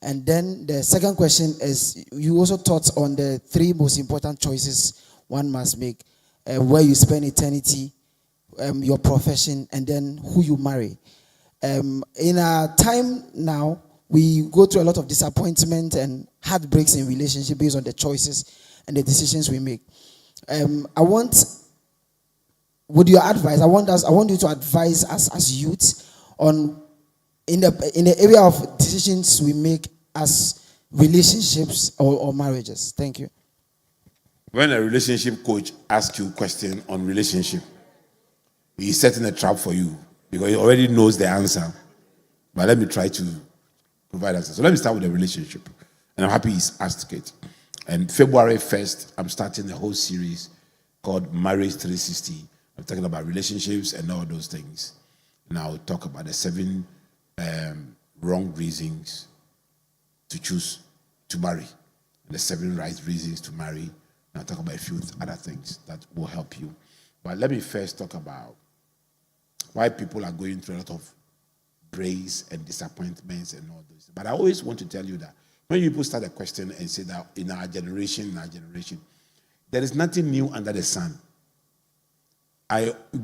And then the second question is, you also taught on the 3 most important choices one must make, where you spend eternity, your profession, and then who you marry. In our time now, we go through a lot of disappointment and heartbreaks in relationship based on the choices and the decisions we make. With your advice, I want you to advise us as youth on in the area of decisions we make as relationships or marriages. Thank you. When a relationship coach asks you a question on relationship, he's setting a trap for you because he already knows the answer. But let me try to provide answer. So let me start with the relationship. And I'm happy he's asked it. And February 1st, I'm starting a whole series called Marriage 360. I'm talking about relationships and all those things. And I'll talk about the 7 wrong reasons to choose to marry, and the 7 right reasons to marry. And I'll talk about a few other things that will help you. But let me first talk about why people are going through a lot of praise and disappointments and all those. But I always want to tell you that when people start a question and say that in our generation, there is nothing new under the sun.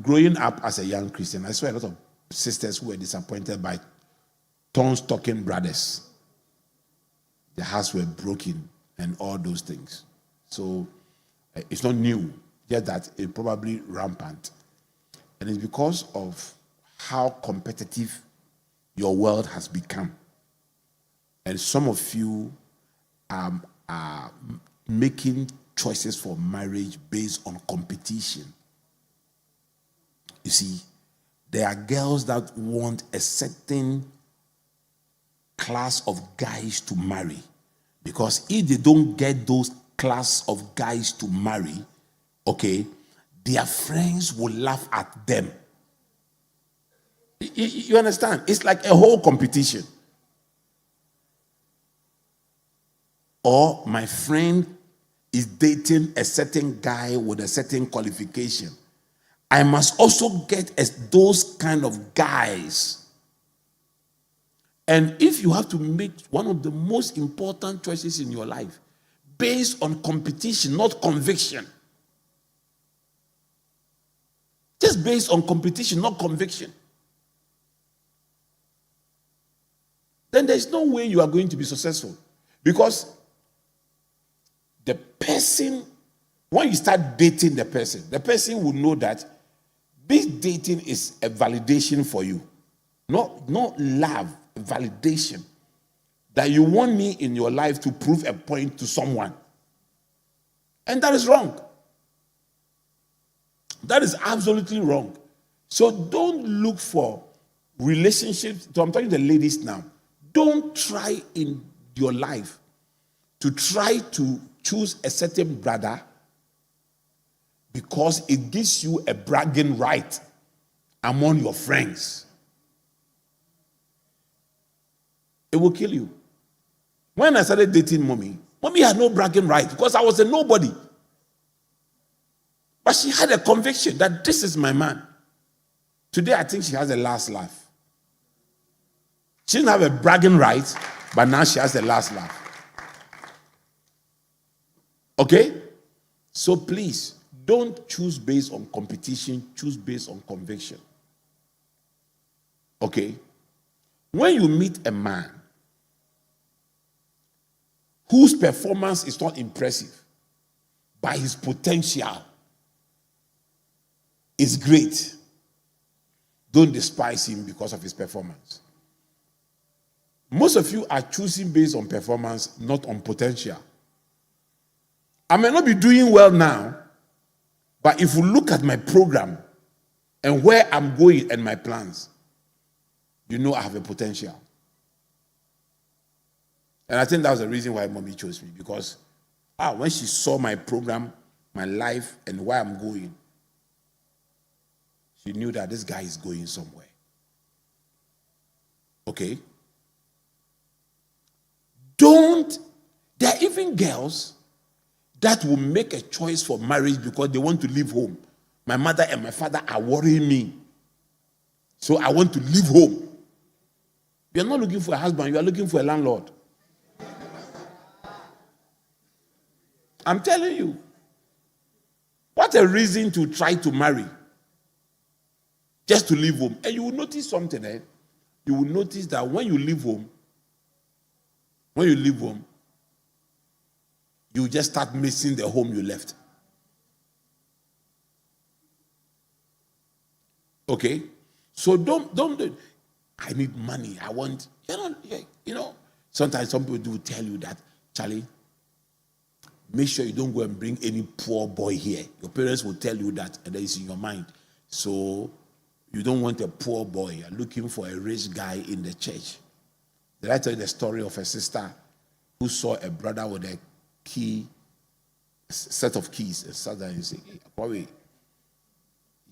Growing up as a young Christian, I saw a lot of sisters who were disappointed by tongue-talking brothers. Their hearts were broken and all those things. So it's not new, just that it's probably rampant. And it's because of how competitive your world has become. And some of you are making choices for marriage based on competition. You see, there are girls that want a certain class of guys to marry, because if they don't get those class of guys to marry, okay, their friends will laugh at them. You understand? It's like a whole competition. Or my friend is dating a certain guy with a certain qualification. I must also get those kind of guys. And if you have to make one of the most important choices in your life based on competition, not conviction. Just based on competition, not conviction. Then there's no way you are going to be successful. Because the person, when you start dating the person will know that this dating is a validation for you. Not love, validation. That you want me in your life to prove a point to someone. And that is wrong. That is absolutely wrong. So don't look for relationships. So I'm talking to the ladies now. Don't try in your life to try to choose a certain brother because it gives you a bragging right among your friends. It will kill you. When I started dating mommy had no bragging right because I was a nobody. But she had a conviction that this is my man. Today, I think she has the last laugh. She didn't have a bragging right, but now she has the last laugh. Okay? So please, don't choose based on competition, choose based on conviction. Okay? When you meet a man whose performance is not impressive, but his potential is great, don't despise him because of his performance. Most of you are choosing based on performance, not on potential. I may not be doing well now, but if you look at my program and where I'm going and my plans, you know I have a potential. And I think that was the reason why mommy chose me, because when she saw my program, my life, and where I'm going, she knew that this guy is going somewhere. Okay? There are even girls that will make a choice for marriage because they want to leave home. My mother and my father are worrying me, so I want to leave home. You are not looking for a husband, you are looking for a landlord. I'm telling you. What a reason to try to marry. Just to leave home. And you will notice something, eh? You will notice that when you leave home, you just start missing the home you left. Okay? So don't I need money. I want, sometimes some people do tell you that, Charlie, make sure you don't go and bring any poor boy here. Your parents will tell you that, and that is in your mind. So you don't want a poor boy. You're looking for a rich guy in the church. Did I tell you the story of a sister who saw a brother with a set of keys, and sat there and said, "Boy,"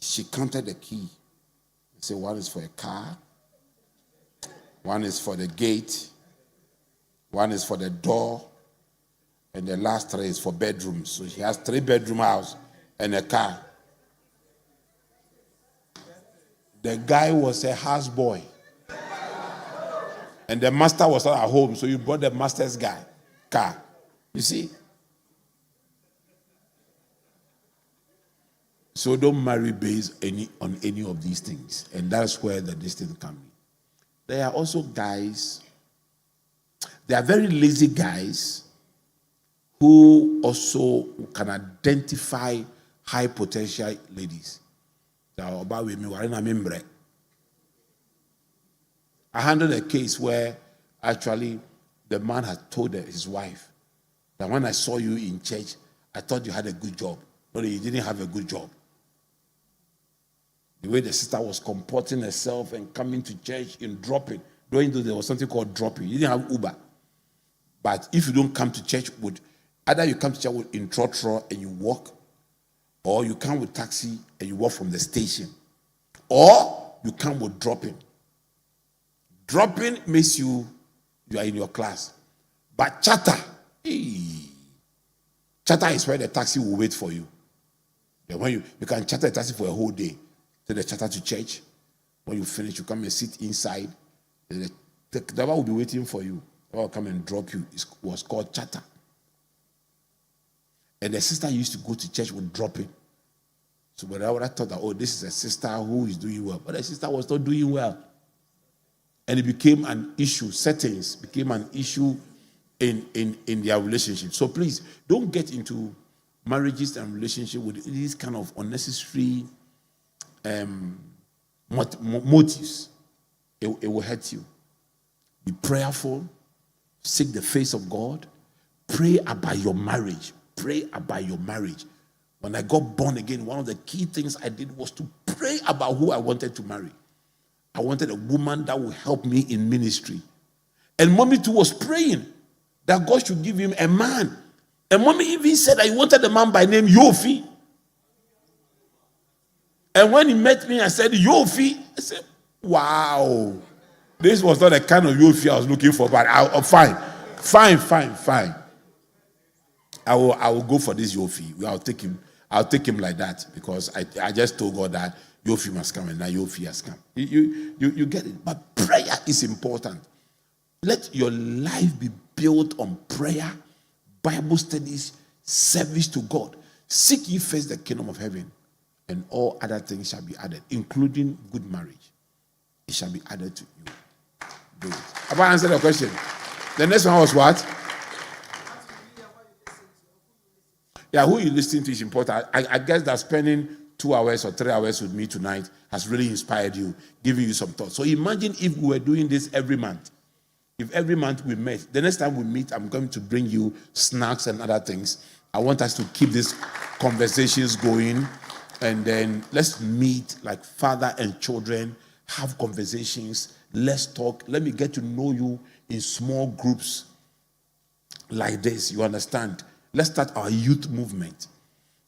she counted the key. She said, one is for a car, one is for the gate, one is for the door, and the last 3 is for bedrooms. So she has 3-bedroom house and a car. The guy was a houseboy. And the master was not at home, so you brought the master's car. You see? So don't marry based on any of these things. And that's where the distance comes in. There are also guys, they are very lazy guys who also can identify high potential ladies. I handled a case where actually the man had told his wife that when I saw you in church, I thought you had a good job. No, you didn't have a good job. The way the sister was comporting herself and coming to church and dropping, though there was something called dropping. You didn't have Uber. But if you don't come to church with, either you come to church with in trotro and you walk, or you come with taxi and you walk from the station, or you come with dropping. Dropping makes you are in your class. But chatter is where the taxi will wait for you. And when you can chatter a taxi for a whole day. Take the chatter to church. When you finish, you come and sit inside. The driver will be waiting for you. The will come and drop you. It was called chatter. And the sister used to go to church with dropping. So but I thought that, this is a sister who is doing well. But the sister was not doing well. And it became an issue. Settings became an issue in their relationship. So please, don't get into marriages and relationships with these kind of unnecessary motives. It will hurt you. Be prayerful. Seek the face of God. Pray about your marriage. Pray about your marriage. When I got born again, one of the key things I did was to pray about who I wanted to marry. I wanted a woman that would help me in ministry. And mommy too was praying that God should give him a man. And mommy even said that he wanted a man by name Yofi. And when he met me, I said, Yofi. I said, wow. This was not the kind of Yofi I was looking for, but fine. I will go for this Yofi. I'll take him like that because I just told God that Yofi must come and now Yofi has come. You get it. But prayer is important. Let your life be built on prayer, Bible studies, service to God. Seek ye first the kingdom of heaven, and all other things shall be added, including good marriage. It shall be added to you. Do it. Have I answered the question? The next one was what? Yeah, who you listening to is important. I guess that spending 2 hours or 3 hours with me tonight has really inspired you, giving you some thoughts. So imagine if we were doing this every month. If every month we met, the next time we meet, I'm going to bring you snacks and other things. I want us to keep these conversations going. And then let's meet like father and children, have conversations, let's talk. Let me get to know you in small groups like this. You understand? Let's start our youth movement.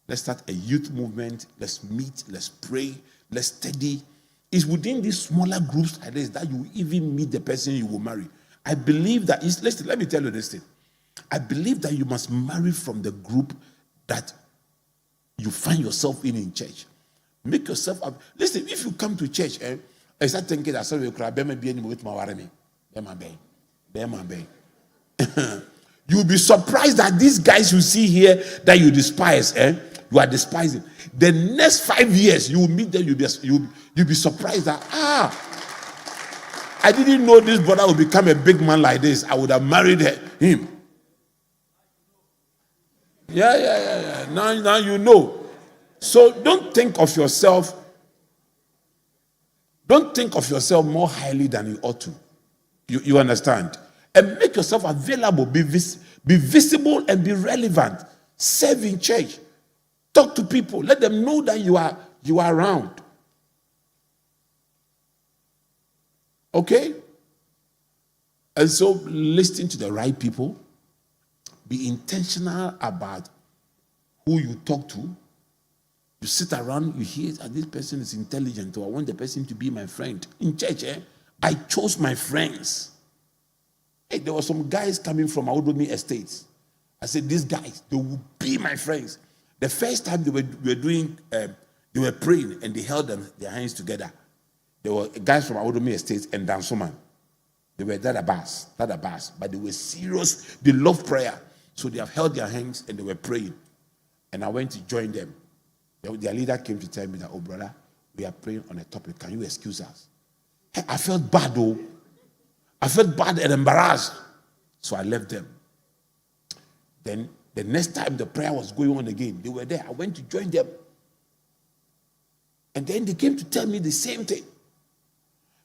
Let's start a youth movement. Let's meet, let's pray, let's study. It's within these smaller groups like this that you even meet the person you will marry. I believe that, listen, let me tell you this thing. I believe that you must marry from the group that you find yourself in church. Make yourself up. Listen, if you come to church, I start thinking that sorry, you'll be surprised that these guys you see here that you despise, you are despising. The next 5 years, you will meet them, you'll be surprised that, I didn't know this brother would become a big man like this. I would have married him. Yeah. Now you know. So don't think of yourself more highly than you ought to. You understand? And make yourself available. Be visible and be relevant. Serve in church. Talk to people. Let them know that you are around. Okay? And so listen to the right people. Be intentional about who you talk to. You sit around, you hear that this person is intelligent, or I want the person to be my friend. In church, I chose my friends. Hey, there were some guys coming from Audomi Estates. I said, these guys, they will be my friends. The first time they were praying and they held their hands together. There were guys from Awodomi Estate and Dansoman. They were that bus, but they were serious. They loved prayer. So they have held their hands and they were praying. And I went to join them. Their leader came to tell me that, oh brother, we are praying on a topic. Can you excuse us? Hey, I felt bad though. I felt bad and embarrassed. So I left them. Then the next time the prayer was going on again, they were there. I went to join them. And then they came to tell me the same thing.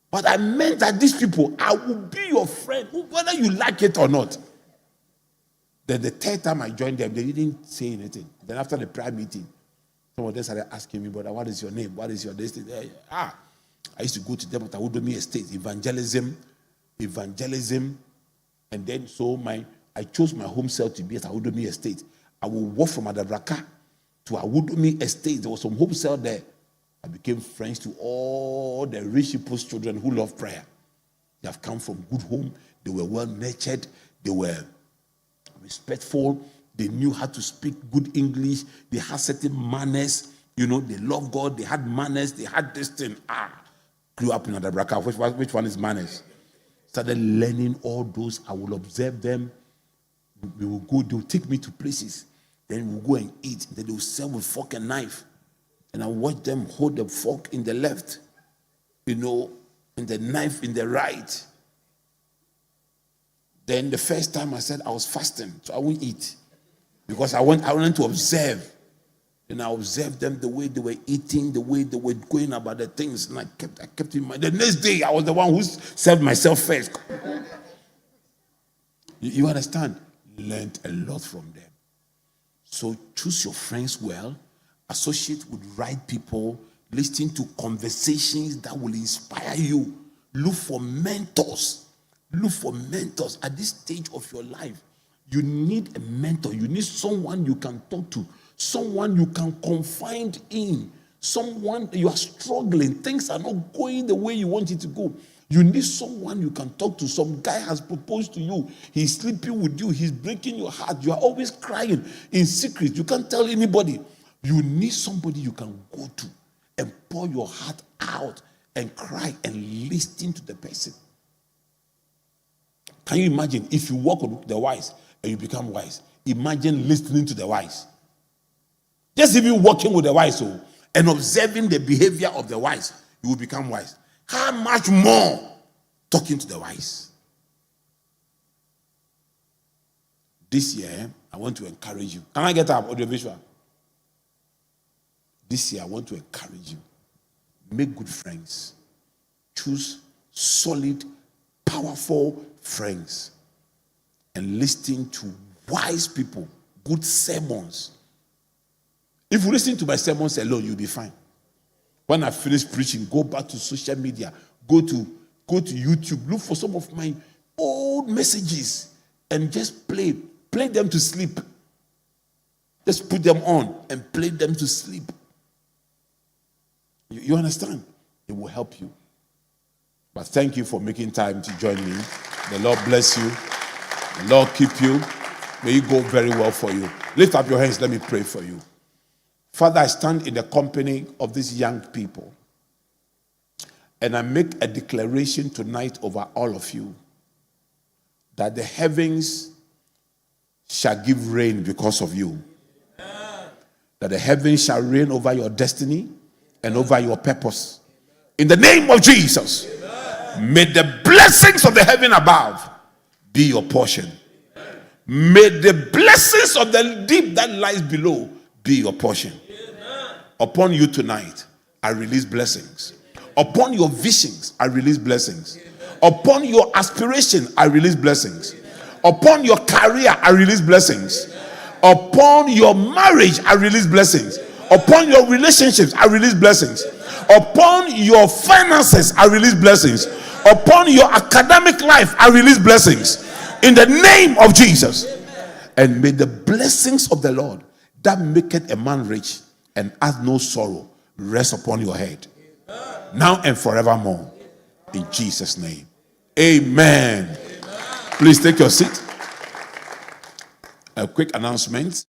But I meant that these people, I will be your friend, whether you like it or not. Then the third time I joined them, they didn't say anything. Then after the prayer meeting, some of them started asking me, brother, what is your name? What is your destiny? I used to go to them at Awodomi Estate, evangelism. And then I chose my home cell to be at Awodomi Estate. I will walk from Adabraka to Awodomi Estate. There was some home cell there. I became friends to all the rich people's children who love prayer. They have come from good home. They were well nurtured. They were respectful. They knew how to speak good English. They had certain manners. They love God. They had manners. They had this thing. Grew up in Adabraka. Which one is manners? Started learning all those. I will observe them. We will go. They will take me to places. Then we'll go and eat. Then they will serve with fork and knife. And I watch them hold the fork in the left, and the knife in the right. Then the first time I said I was fasting, so I won't eat. Because I wanted to observe. And I observed them the way they were eating, the way they were going about the things. And I kept in mind. The next day, I was the one who served myself first. You understand? Learned a lot from them. So choose your friends well. Associate with right people. Listen to conversations that will inspire you. Look for mentors. Look for mentors at this stage of your life. You need a mentor. You need someone you can talk to. Someone you can confide in. Someone you are struggling. Things are not going the way you want it to go. You need someone you can talk to. Some guy has proposed to you. He's sleeping with you. He's breaking your heart. You are always crying in secret. You can't tell anybody. You need somebody you can go to and pour your heart out and cry and listen to the person. Can you imagine if you walk with the wise and you become wise? Imagine listening to the wise. Just even walking with the wise and observing the behavior of the wise, you will become wise. How much more talking to the wise? This year, I want to encourage you. Can I get up audiovisual? This year, I want to encourage you. Make good friends. Choose solid, powerful friends. And listen to wise people, good sermons. If you listen to my sermons alone, you'll be fine. When I finish preaching, go back to social media. Go to YouTube. Look for some of my old messages and just play them to sleep. Just put them on and play them to sleep. You understand? It will help you. But thank you for making time to join me. The Lord bless you. The Lord keep you. May it go very well for you. Lift up your hands. Let me pray for you. Father, I stand in the company of these young people. And I make a declaration tonight over all of you. That the heavens shall give rain because of you. That the heavens shall rain over your destiny and over your purpose. In the name of Jesus, may the blessings of the heaven above be your portion. May the blessings of the deep that lies below be your portion. Upon you tonight, I release blessings. Upon your visions, I release blessings. Upon your aspiration, I release blessings. Upon your career, I release blessings. Upon your marriage, I release blessings. Upon your relationships, I release blessings. Upon your finances, I release blessings. Upon your academic life, I release blessings. In the name of Jesus. And may the blessings of the Lord that maketh a man rich and hath no sorrow rest upon your head. Now and forevermore. In Jesus' name. Amen. Please take your seat. A quick announcement.